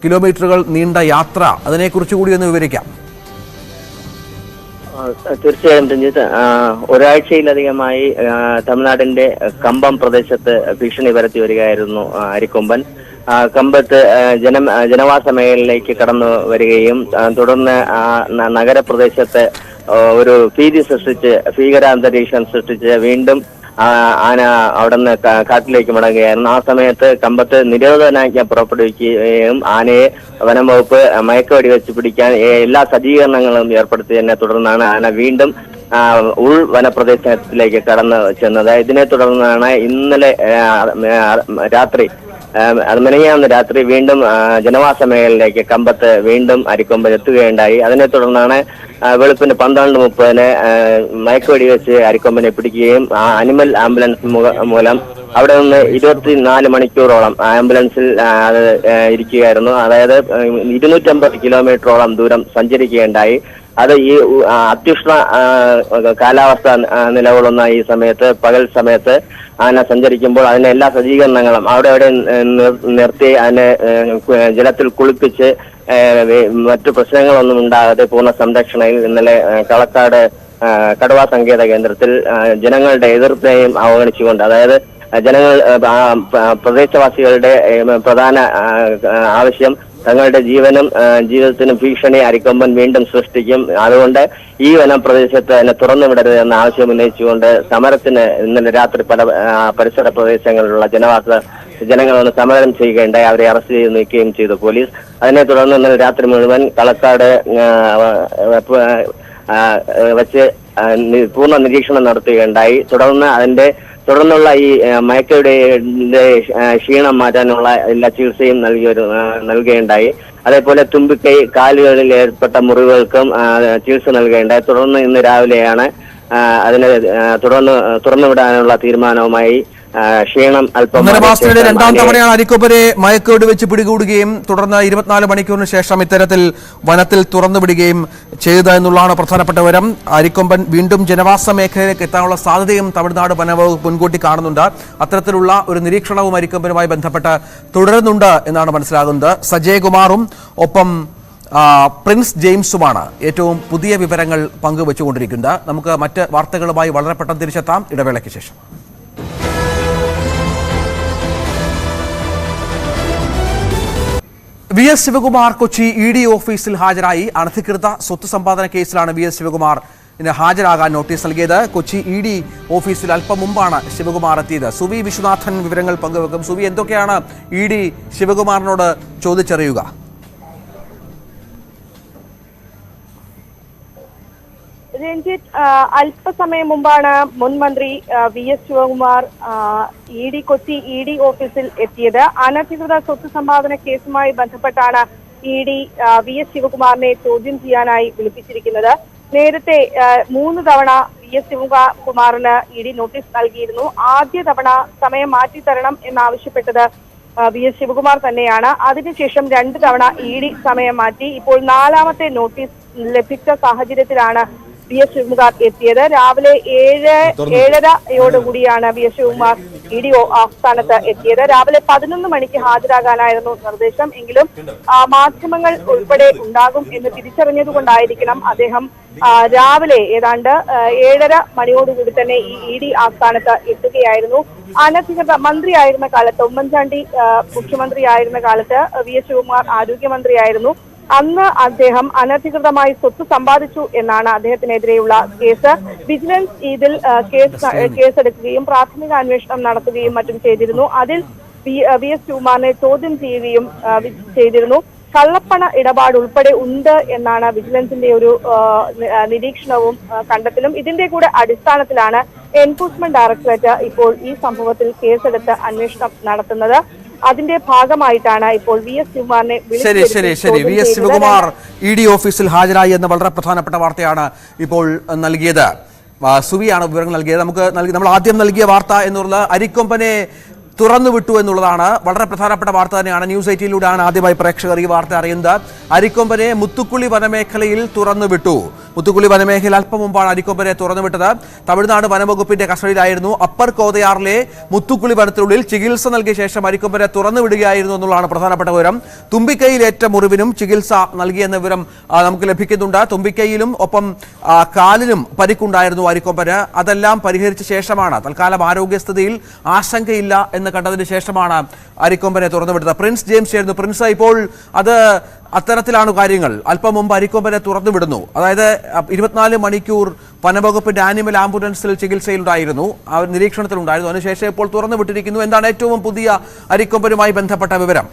കിലോമീറ്ററുകൾ നീണ്ട യാത്ര, അതിനെക്കുറിച്ച് കൂടി ഒന്ന് വിവരിക്കാം. തീർച്ചയായും രഞ്ജിത്ത്, ഒരാഴ്ചയിലധികമായി തമിഴ്നാടിന്റെ കമ്പം പ്രദേശത്ത് ഭീഷണി പരത്തി വരികയായിരുന്നു അരിക്കൊമ്പൻ. കമ്പത്ത് ജനവാസ മേഖലയിലേക്ക് കടന്നു വരികയും തുടർന്ന് നഗരപ്രദേശത്ത് ഒരു ഭീതി സൃഷ്ടിച്ച്, ഭീകരാന്തരീക്ഷം സൃഷ്ടിച്ച് വീണ്ടും ആന അവിടെ നിന്ന് കാട്ടിലേക്ക് മടങ്ങുകയായിരുന്നു. ആ സമയത്ത് കമ്പത്ത് നിരോധനാജ്ഞ പുറപ്പെടുവിക്കുകയും ആനയെ വനം വകുപ്പ് മയക്കുവെടി വെച്ച് പിടിക്കാൻ എല്ലാ സജ്ജീകരണങ്ങളും ഏർപ്പെടുത്തിയതിനെ തുടർന്നാണ് ആന വീണ്ടും ഉൾ വനപ്രദേശത്തിലേക്ക് കടന്നു ചെന്നത്. ഇതിനെ തുടർന്നാണ് ഇന്നലെ രാത്രി, മെനഞ്ഞാന്ന് രാത്രി വീണ്ടും ജനവാസ മേഖലയിലേക്ക് കമ്പത്ത് വീണ്ടും അരിക്കൊമ്പൻ എത്തുകയുണ്ടായി. അതിനെ തുടർന്നാണ് വെളുപ്പിന് 12:30 മയക്കുവെടി വെച്ച് അരിക്കൊമ്പനെ പിടിക്കുകയും അനിമൽ ആംബുലൻസ് മൂലം അവിടെ നിന്ന് 24 മണിക്കൂറോളം ആംബുലൻസിൽ ഇരിക്കുകയായിരുന്നു. അതായത് 250 കിലോമീറ്ററോളം ദൂരം സഞ്ചരിക്കുകയുണ്ടായി. അത് ഈ അത്യുഷ്ണ കാലാവസ്ഥ നിലകൊള്ളുന്ന ഈ സമയത്ത്, പകൽ സമയത്ത് ആന സഞ്ചരിക്കുമ്പോൾ അതിന് എല്ലാ സജ്ജീകരണങ്ങളും അവിടെ നിർത്തി അതിനെ ജലത്തിൽ കുളിപ്പിച്ച് മറ്റു പ്രശ്നങ്ങളൊന്നും ഉണ്ടാകാതെ പൂർണ്ണ സംരക്ഷണയിൽ ഇന്നലെ കളക്കാട് കടുവാ സങ്കേത കേന്ദ്രത്തിൽ ജനങ്ങളുടെ എതിർപ്പിനെയും അവഗണിച്ചുകൊണ്ട്, അതായത് ജനങ്ങൾ പ്രദേശവാസികളുടെ പ്രധാന ആവശ്യം തങ്ങളുടെ ജീവനും ജീവിതത്തിനും ഭീഷണി അരിക്കൊമ്പൻ വീണ്ടും സൃഷ്ടിക്കും, അതുകൊണ്ട് ഈ വനപ്രദേശത്ത് അതിനെ തുറന്നുവിടരുത് എന്ന ആവശ്യം ഉന്നയിച്ചുകൊണ്ട് സമരത്തിന് ഇന്നലെ രാത്രി പല പരിസര പ്രദേശങ്ങളിലുള്ള ജനങ്ങളൊന്ന് സമരം ചെയ്യുകയുണ്ടായി. അവരെ അറസ്റ്റ് ചെയ്ത് നീക്കുകയും ചെയ്തു പോലീസ്. അതിനെ തുടർന്ന് ഇന്നലെ രാത്രി മുഴുവൻ കളക്കാട് വെച്ച് പൂർണ്ണ നിരീക്ഷണം നടത്തുകയുണ്ടായി. തുടർന്നുള്ള ഈ മയക്കയുടെ ക്ഷീണം മാറ്റാനുള്ള എല്ലാ ചികിത്സയും നൽകുകയുണ്ടായി. അതേപോലെ തുമ്പിക്കൈ, കാലുകളിൽ ഏർപ്പെട്ട മുറിവുകൾക്കും ചികിത്സ നൽകുകയുണ്ടായി. തുടർന്ന് ഇന്ന് രാവിലെയാണ് അതിനെ തുറന്നുവിടാനുള്ള തീരുമാനവുമായി ക്ഷീണം അല്പം. 1.5 മാസത്തിനിടെ 2ാം തവണയാണ് അരിക്കൊമ്പനെ മയക്കുവെടി വെച്ച് പിടികൂടുകയും തുടർന്ന് 24 മണിക്കൂറിന് ശേഷം ഇത്തരത്തിൽ വനത്തിൽ തുറന്നുവിടുകയും ചെയ്തത് എന്നുള്ളതാണ് പ്രധാനപ്പെട്ട വിവരം. അരിക്കൊമ്പൻ വീണ്ടും ജനവാസ മേഖലയിലേക്ക് എത്താനുള്ള സാധ്യതയും തമിഴ്നാട് വനവകുപ്പ് മുൻകൂട്ടി കാണുന്നുണ്ട്. അത്തരത്തിലുള്ള ഒരു നിരീക്ഷണവും അരിക്കൊമ്പനുമായി ബന്ധപ്പെട്ട് തുടരുന്നുണ്ട് എന്നാണ് മനസ്സിലാകുന്നത്. സജയകുമാറും ഒപ്പം പ്രിൻസ് ജെയിംസുമാണ് ഏറ്റവും പുതിയ വിവരങ്ങൾ പങ്കുവച്ചുകൊണ്ടിരിക്കുന്നത്. നമുക്ക് മറ്റ് വാർത്തകളുമായി വളരെ പെട്ടെന്ന് തിരിച്ചെത്താം ഇടവേളയ്ക്ക് ശേഷം. V S Shivakumar Kochi ED ഓഫീസിൽ ഹാജരായി. അനധികൃത സ്വത്ത് സമ്പാദന കേസിലാണ് വി എസ് ശിവകുമാർ ഹാജരാകാൻ നോട്ടീസ് നൽകിയത്. കൊച്ചി ED ഓഫീസിൽ അല്പം മുമ്പാണ് ശിവകുമാർ എത്തിയത്. സുവി വിശ്വനാഥൻ വിവരങ്ങൾ പങ്കുവെക്കും. സുവി, എന്തൊക്കെയാണ് ED ശിവകുമാറിനോട് ചോദിച്ചറിയുക? രഞ്ജിത്ത്, അല്പസമയം മുമ്പാണ് മുൻ മന്ത്രി VS ശിവകുമാർ കൊച്ചി ED ഓഫീസിൽ എത്തിയത്. അനധികൃത സ്വത്ത് സമ്പാദന കേസുമായി ബന്ധപ്പെട്ടാണ് ED VS ശിവകുമാറിനെ ചോദ്യം ചെയ്യാനായി വിളിപ്പിച്ചിരിക്കുന്നത്. നേരത്തെ 3 തവണ VS ശിവകുമാറിന് ED നോട്ടീസ് നൽകിയിരുന്നു. ആദ്യ തവണ സമയം മാറ്റിത്തരണം എന്നാവശ്യപ്പെട്ടത് VS ശിവകുമാർ തന്നെയാണ്. അതിനുശേഷം 2 തവണ ED സമയം മാറ്റി. ഇപ്പോൾ 4ാമത്തെ നോട്ടീസ് ലഭിച്ച സാഹചര്യത്തിലാണ് VS ശിവകുമാർ എത്തിയത്. രാവിലെ 7:30യോടുകൂടിയാണ് VS ശിവകുമാർ ED ആസ്ഥാനത്ത് എത്തിയത്. രാവിലെ 11 മണിക്ക് ഹാജരാകാനായിരുന്നു നിർദ്ദേശം. എങ്കിലും മാധ്യമങ്ങൾ ഉൾപ്പെടെ ഉണ്ടാകും എന്ന് തിരിച്ചറിഞ്ഞതുകൊണ്ടായിരിക്കണം അദ്ദേഹം രാവിലെ ഏതാണ്ട് 7:30 മണിയോടുകൂടി തന്നെ ഈ ED ആസ്ഥാനത്ത് എത്തുകയായിരുന്നു. അനധികൃത മന്ത്രിയായിരുന്ന കാലത്ത്, ഉമ്മൻചാണ്ടി മുഖ്യമന്ത്രിയായിരുന്ന കാലത്ത് VS ശിവകുമാർ ആരോഗ്യമന്ത്രിയായിരുന്നു. അന്ന് അദ്ദേഹം അനധികൃതമായി സ്വത്ത് സമ്പാദിച്ചു എന്നാണ് അദ്ദേഹത്തിനെതിരെയുള്ള കേസ്. വിജിലൻസ് ഇതിൽ കേസെടുക്കുകയും പ്രാഥമിക അന്വേഷണം നടത്തുകയും മറ്റും ചെയ്തിരുന്നു. അതിൽ VS ശിവകുമാറിനെ ചോദ്യം ചെയ്യുകയും ചെയ്തിരുന്നു. കള്ളപ്പണ ഇടപാട് ഉൾപ്പെടെ ഉണ്ട് എന്നാണ് വിജിലൻസിന്റെ ഒരു നിരീക്ഷണവും കണ്ടെത്തലും. ഇതിന്റെ കൂടെ അടിസ്ഥാനത്തിലാണ് എൻഫോഴ്സ്മെന്റ് ഡയറക്ടറേറ്റ് ഇപ്പോൾ ഈ സംഭവത്തിൽ കേസെടുത്ത് അന്വേഷണം നടത്തുന്നത്. അതിന്റെ ഭാഗമായിട്ടാണ് ഇപ്പോൾ VS ശിവകുമാറിനെ VS ശിവകുമാർ ED ഓഫീസിൽ ഹാജരായി എന്ന വളരെ പ്രധാനപ്പെട്ട വാർത്തയാണ് ഇപ്പോൾ നൽകിയത്. സുവിയാണ് വിവരങ്ങൾ നൽകിയത്. നമ്മൾ ആദ്യം നൽകിയ വാർത്ത എന്നുള്ളത് അരിക്കൊമ്പനെ തുറന്നുവിട്ടു എന്നുള്ളതാണ്. വളരെ പ്രധാനപ്പെട്ട വാർത്ത തന്നെയാണ്. ന്യൂസ് 18ലൂടെയാണ് ആദ്യമായി പ്രേക്ഷകർ ഈ വാർത്ത അറിയുന്നത്. അരിക്കൊമ്പനെ മുത്തുക്കുളി വനമേഖലയിൽ തുറന്നുവിട്ടു. മുത്തുക്കുളി വനമേഖല അല്പം മുമ്പാണ് അരിക്കൊമ്പനെ തുറന്നുവിട്ടത്. തമിഴ്നാട് വനംവകുപ്പിന്റെ കസ്റ്റഡിയിലായിരുന്നു. അപ്പർ കോതയാറിലെ മുത്തുക്കുളി വനത്തിനുള്ളിൽ ചികിത്സ നൽകിയ ശേഷം അരിക്കൊമ്പനെ തുറന്നുവിടുകയായിരുന്നു എന്നുള്ളതാണ് പ്രധാനപ്പെട്ട വിവരം. തുമ്പിക്കൈയിലേറ്റ മുറിവിനും ചികിത്സ നൽകിയെന്ന വിവരം നമുക്ക് ലഭിക്കുന്നുണ്ട്. തുമ്പിക്കൈയിലും ഒപ്പം കാലിനും പരിക്കുണ്ടായിരുന്നു അരിക്കൊമ്പന്. അതെല്ലാം പരിഹരിച്ച ശേഷമാണ്, തൽക്കാലം ആരോഗ്യസ്ഥിതിയിൽ ആശങ്കയില്ല എന്ന് കണ്ടതിന് ശേഷമാണ് അരിക്കൊമ്പനെ തുറന്നുവിട്ടത്. പ്രിൻസ് ജെയിംസ് ആയിരുന്നു. പ്രിൻസ്, ഇപ്പോൾ അത് അത്തരത്തിലാണ് കാര്യങ്ങൾ. അല്പം മുമ്പ് അരിക്കൊമ്പനെ തുറന്നുവിടുന്നു. അതായത് 24 മണിക്കൂർ വനംവകുപ്പിന്റെ ആനിമൽ ആംബുലൻസിൽ ചികിത്സയിലുണ്ടായിരുന്നു, നിരീക്ഷണത്തിലുണ്ടായിരുന്നു. അതിനുശേഷം ഇപ്പോൾ തുറന്നുവിട്ടിരിക്കുന്നു. എന്താണ് ഏറ്റവും പുതിയ അരിക്കൊമ്പനുമായി ബന്ധപ്പെട്ട വിവരം?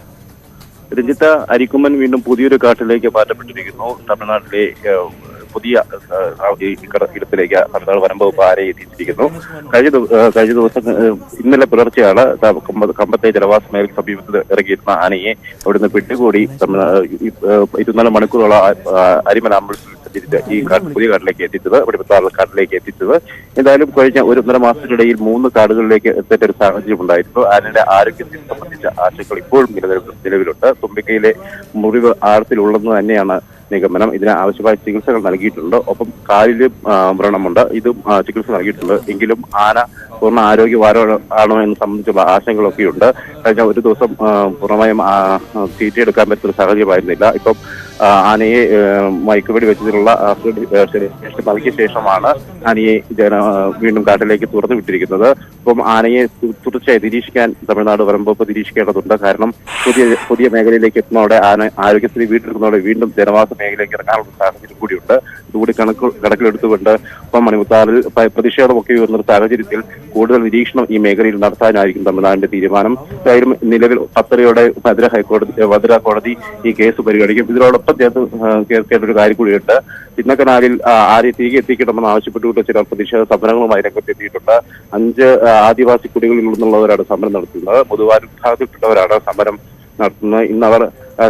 രഞ്ജിത്ത്, അരിക്കൊമ്പൻ വീണ്ടും പുതിയൊരു കാട്ടിലേക്ക് മാറ്റപ്പെട്ടിരിക്കുന്നു. തമിഴ്നാട്ടിലെ പുതിയ ഇടത്തിലേക്ക് തമിഴ്നാട് വനംവകുപ്പ് ആരെ എത്തിച്ചിരിക്കുന്നു. കഴിഞ്ഞ ദിവസം ഇന്നലെ പുലർച്ചെയാണ് കമ്പത്തെ ജനവാസ മേഖലയ്ക്ക് സമീപത്ത് ഇറങ്ങിയിരുന്ന ആനയെ അവിടുന്ന് പിടികൂടി 24 മണിക്കൂറോളം അരിമൽ ആംബുലൻസിൽ ഈ പുതിയ കാട്ടിലേക്ക് എത്തിച്ചത്, കാട്ടിലേക്ക് എത്തിച്ചത്. എന്തായാലും കഴിഞ്ഞ 1.5 മാസത്തിനിടയിൽ 3 കാടുകളിലേക്ക് എത്തേണ്ട ഒരു സാഹചര്യം ഉണ്ടായിരുന്നു. ആനയുടെ ആരോഗ്യത്തെ സംബന്ധിച്ച ആശങ്കകൾ ഇപ്പോഴും നിലവിലുണ്ട്. തുമ്പിക്കയിലെ മുറിവ് ആഴത്തിലുള്ളതെന്ന് തന്നെയാണ് നിഗമനം. ഇതിന് ആവശ്യമായ ചികിത്സകൾ നൽകിയിട്ടുണ്ട്. ഒപ്പം കാലിലും വ്രണമുണ്ട്. ഇതും ചികിത്സ നൽകിയിട്ടുണ്ട്. എങ്കിലും ആന പൂർണ്ണ ആരോഗ്യവാനാണോ എന്ന് സംബന്ധിച്ചുള്ള ആശങ്കകളൊക്കെയുണ്ട്. കഴിഞ്ഞ ഒരു ദിവസം പൂർണ്ണമായും തീറ്റയെടുക്കാൻ പറ്റുന്ന സാഹചര്യമായിരുന്നില്ല. ഇപ്പം ആനയെ മയക്കുവെടി വെച്ചതിനുള്ള നൽകിയ ശേഷമാണ് ആനയെ വീണ്ടും കാട്ടിലേക്ക് തുറന്നു വിട്ടിരിക്കുന്നത്. ഇപ്പം ആനയെ തുടർച്ചയായി നിരീക്ഷിക്കാൻ തമിഴ്നാട് വനംവകുപ്പ് നിരീക്ഷിക്കേണ്ടതുണ്ട്. കാരണം പുതിയ മേഖലയിലേക്ക് എത്തുന്നതോടെ ആരോഗ്യസ്ഥിതി വീണ്ടെടുക്കുന്നതോടെ വീണ്ടും ജനവാസ മേഖലയിലേക്ക് ഇറങ്ങാനുള്ള സാഹചര്യം കൂടിയുണ്ട്. ഇതുകൂടി കണക്കിലെടുത്തുകൊണ്ട് ഇപ്പം മണിമുത്താറിൽ പ്രതിഷേധമൊക്കെ ഉയർന്ന സാഹചര്യത്തിൽ കൂടുതൽ നിരീക്ഷണം ഈ മേഖലയിൽ നടത്താനായിരിക്കും തമിഴ്നാടിന്റെ തീരുമാനം. എന്തായാലും നിലവിൽ പത്തരയോടെ മധുര കോടതി ഈ കേസ് പരിഗണിക്കും. ഇതിനോടൊപ്പം കേൾക്കേണ്ട ഒരു കാര്യം കൂടിയുണ്ട്. ചിന്നക്കനാലിൽ ആരെ തിരികെ എത്തിക്കണമെന്ന് ആവശ്യപ്പെട്ടുകൊണ്ട് ചില പ്രതിഷേധ സമരങ്ങളുമായി രംഗത്തെത്തിയിട്ടുണ്ട്. 5 ആദിവാസി കുടികളിൽ നിന്നുള്ളവരാണ് സമരം നടത്തുന്നത്. മുതുവാൻ വിഭാഗത്തിൽപ്പെട്ടവരാണ് സമരം നടത്തുന്നത്. ഇന്ന് അവർ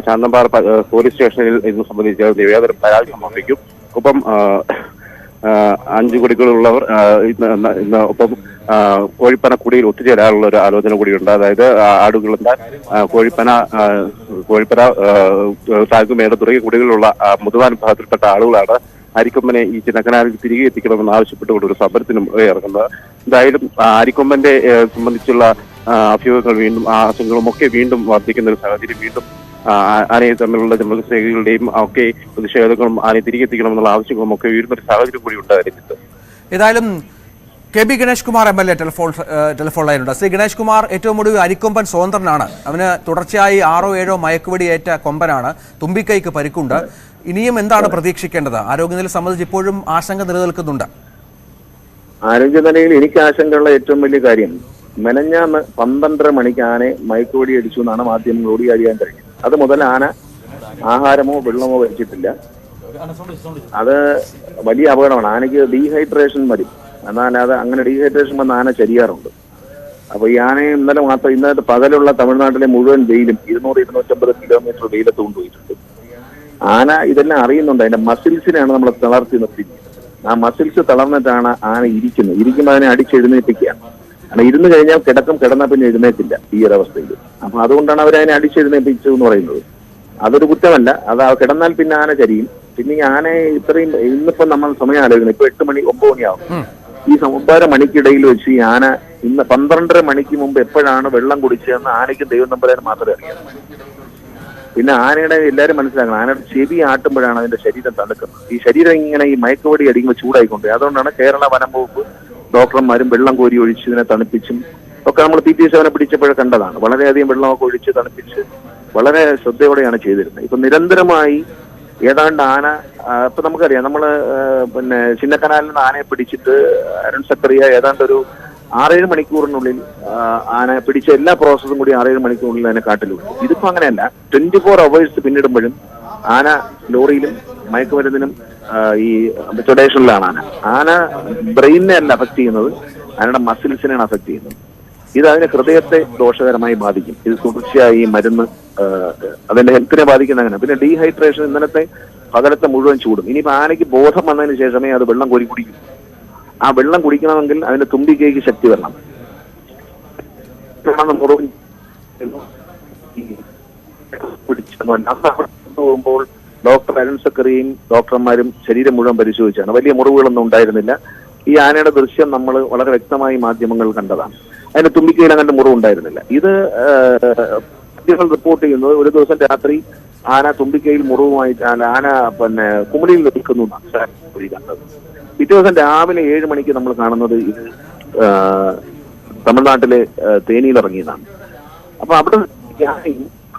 ശാന്തമ്പാറ പോലീസ് സ്റ്റേഷനിൽ ഇത് സംബന്ധിച്ച് നിവേദനം പരാതി സമർപ്പിക്കും. ഒപ്പം 5 കുടികളുള്ളവർ ഒപ്പം കോഴിപ്പന കുടിയിൽ ഒത്തുചേരാനുള്ള ഒരു ആലോചന കൂടിയുണ്ട്. അതായത് ആടുകളെന്താൽ കോഴിപ്പന താഴ്ത്തുമേട് തുടങ്ങിയ കുടികളിലുള്ള മുതുവാൻ വിഭാഗത്തിൽപ്പെട്ട ആളുകളാണ് അരിക്കൊമ്പനെ ഈ ചിന്നക്കനാലിൽ തിരികെ എത്തിക്കണമെന്ന് ആവശ്യപ്പെട്ടുകൊണ്ട് ഒരു സമരത്തിനും ഇറങ്ങുന്നത്. എന്തായാലും അരിക്കൊമ്പന്റെ സംബന്ധിച്ചുള്ള അഭ്യൂഹങ്ങൾ വീണ്ടും ആശങ്കകളും ഒക്കെ വീണ്ടും വർദ്ധിക്കുന്ന ഒരു സാഹചര്യം, വീണ്ടും ആനയെ തമ്മിലുള്ള മൃഗസ്നേഹികളുടെയും ഒക്കെ പ്രതിഷേധങ്ങളും ആനയെ തിരികെ എത്തിക്കണമെന്നുള്ള ആവശ്യങ്ങളും ഒക്കെ വീണ്ടും സാഹചര്യം കൂടി ഉണ്ടായിരുന്നു. ഏതായാലും K B Ganesh Kumar MLA telephone ലൈനുണ്ട്. ശ്രീ ഗണേഷ് കുമാർ, ഏറ്റവും ഒടുവിൽ അരിക്കൊമ്പൻ സ്വതന്ത്രനാണ്. അവന് തുടർച്ചയായി 6-7 മയക്കുവെടിയേറ്റ കൊമ്പനാണ്. തുമ്പിക്കൈക്ക് പരിക്കുണ്ട്. ഇനിയും എന്താണ് പ്രതീക്ഷിക്കേണ്ടത്? ആരോഗ്യനില സംബന്ധിച്ച് ഇപ്പോഴും ആശങ്ക നിലനിൽക്കുന്നുണ്ട്. ആരോഗ്യനിലയിൽ എനിക്ക് ആശങ്കയുള്ള ഏറ്റവും വലിയ കാര്യം, മെനഞ്ഞാന്ന് 12:30 മണിക്ക് ആനയെ മയക്കുവെടി അടിച്ചു എന്നാണ് മാധ്യമങ്ങളോട് അറിയാൻ കഴിഞ്ഞത്. അത് മുതൽ ആന ആഹാരമോ വെള്ളമോ കഴിച്ചിട്ടില്ല. അത് വലിയ അപകടമാണ്. ആനയ്ക്ക് ഡീഹൈഡ്രേഷൻ വരും. എന്നാൽ അത് അങ്ങനെ ഡീഹൈഡ്രേഷൻ വന്ന ആന ചരിയാറുണ്ട്. അപ്പൊ ഈ ആനയെ ഇന്നത്തെ പകലുള്ള തമിഴ്നാട്ടിലെ മുഴുവൻ വെയിലും 200-250 കിലോമീറ്റർ വെയിലത്ത് കൊണ്ടുപോയിട്ടുണ്ട്. ആന ഇതെല്ലാം അറിയുന്നുണ്ട്. അതിന്റെ മസിൽസിനെയാണ് നമ്മൾ തളർത്തി നിർത്തിയിരിക്കുന്നത്. ആ മസിൽസ് തളർന്നിട്ടാണ് ആന ഇരിക്കുന്നത്. ഇരിക്കുമ്പോൾ അതിനെ അടിച്ചെഴുന്നേൽപ്പിക്കുകയാണ്. കാരണം ഇരുന്ന് കഴിഞ്ഞാൽ കിടന്നാൽ പിന്നെ എഴുന്നേറ്റില്ല ഈ ഒരവസ്ഥയിൽ. അപ്പൊ അതുകൊണ്ടാണ് അവരതിനെ അടിച്ചെഴുന്നേൽപ്പിച്ചു എന്ന് പറയുന്നത്. അതൊരു കുറ്റമല്ല. അത് കിടന്നാൽ പിന്നെ ആന ചരിയും. പിന്നെ ഈ ആനയെ ഇത്രയും ഇന്നിപ്പോ നമ്മൾ സമയം ആലോചിക്കണം. ഇപ്പൊ 8 മണി 9 മണിയാവും. ഈ 9:30 മണിക്കിടയിൽ വെച്ച് ഈ ആന ഇന്ന് 12:30 മണിക്ക് മുമ്പ് എപ്പോഴാണ് വെള്ളം കുടിച്ചതെന്ന് ആനയ്ക്ക് ദൈവം തമ്പുരാന് മാത്രമേ അറിയാം. പിന്നെ ആനയുടെ എല്ലാവരും മനസ്സിലാക്കണം, ആനയുടെ ചെവി ആട്ടുമ്പോഴാണ് അതിന്റെ ശരീരം തണുക്കുന്നത്. ഈ ശരീരം ഇങ്ങനെ ഈ മയക്കുവെടി അടിക്കുമ്പോൾ ചൂടായിക്കൊണ്ട്, അതുകൊണ്ടാണ് കേരള വനം വകുപ്പ് ഡോക്ടർമാരും വെള്ളം കോരി ഒഴിച്ച് ഇതിനെ തണുപ്പിച്ചും ഒക്കെ നമ്മൾ PTSനെ പിടിച്ചപ്പോഴേ കണ്ടതാണ്. വളരെയധികം വെള്ളമൊക്കെ ഒഴിച്ച് തണുപ്പിച്ച് വളരെ ശ്രദ്ധയോടെയാണ് ചെയ്തിരുന്നത്. ഇപ്പൊ നിരന്തരമായി ഏതാണ്ട് ആന ഇപ്പൊ നമുക്കറിയാം, നമ്മള് പിന്നെ ചിന്നക്കനാലിൽ നിന്ന് ആനയെ പിടിച്ചിട്ട് അരുൺ സക്കറിയ ഏതാണ്ട് ഒരു 6-7 മണിക്കൂറിനുള്ളിൽ ആന പിടിച്ച എല്ലാ പ്രോസസ്സും കൂടി 6-7 മണിക്കൂറിനുള്ളിൽ അതിനെ കാട്ടിലുണ്ട്. ഇതിപ്പോ അങ്ങനെയല്ല. 24 hours പിന്നിടുമ്പോഴും ആന ലോറിയിലും മയക്കുമരുന്നിനും ഈ സെഡേഷനിലാണ് ആന ബ്രെയിനിനെ അല്ല അഫക്ട് ചെയ്യുന്നത്, ആനയുടെ മസിൽസിനെയാണ് അഫക്ട് ചെയ്യുന്നത്. ഇത് അതിന്റെ ഹൃദയത്തെ ദോഷകരമായി ബാധിക്കും. ഇത് തുടർച്ചയായി ഈ മരുന്ന് അതിന്റെ ഹെൽത്തിനെ ബാധിക്കുന്ന അങ്ങനെ. പിന്നെ ഡീഹൈഡ്രേഷൻ, ഇന്നലത്തെ പകലത്തെ മുഴുവൻ ചൂടും. ഇനിയിപ്പോ ആനയ്ക്ക് ബോധം വന്നതിന് ശേഷമേ അത് വെള്ളം കോരി കുടിക്കും. ആ വെള്ളം കുടിക്കണമെങ്കിൽ അതിന്റെ തുമ്പിക്കൈക്ക് ശക്തി വരണം. പോകുമ്പോൾ ഡോക്ടർ അരുൺ സക്കറിയും ഡോക്ടർമാരും ശരീരം മുഴുവൻ പരിശോധിച്ചാണ്. വലിയ മുറിവുകളൊന്നും ഉണ്ടായിരുന്നില്ല. ഈ ആനയുടെ ദൃശ്യം നമ്മൾ വളരെ വ്യക്തമായി മാധ്യമങ്ങൾ കണ്ടതാണ്. അതിന്റെ തുമ്പിക്കൈയിൽ അങ്ങനത്തെ മുറിവുണ്ടായിരുന്നില്ല. ഇത് റിപ്പോർട്ട് ചെയ്യുന്നത് ഒരു ദിവസം രാത്രി ആന തുമ്പിക്കൈയിൽ മുറിവുമായിട്ട് ആന പിന്നെ കുമിളിയിൽ നിൽക്കുന്നു എന്നാണ് കണ്ടത്. പിറ്റേ ദിവസം രാവിലെ 7 മണിക്ക് നമ്മൾ കാണുന്നത് ഇത് തമിഴ്നാട്ടിലെ തേനിയിൽ ഇറങ്ങിയതാണ്. അപ്പൊ അവിടെ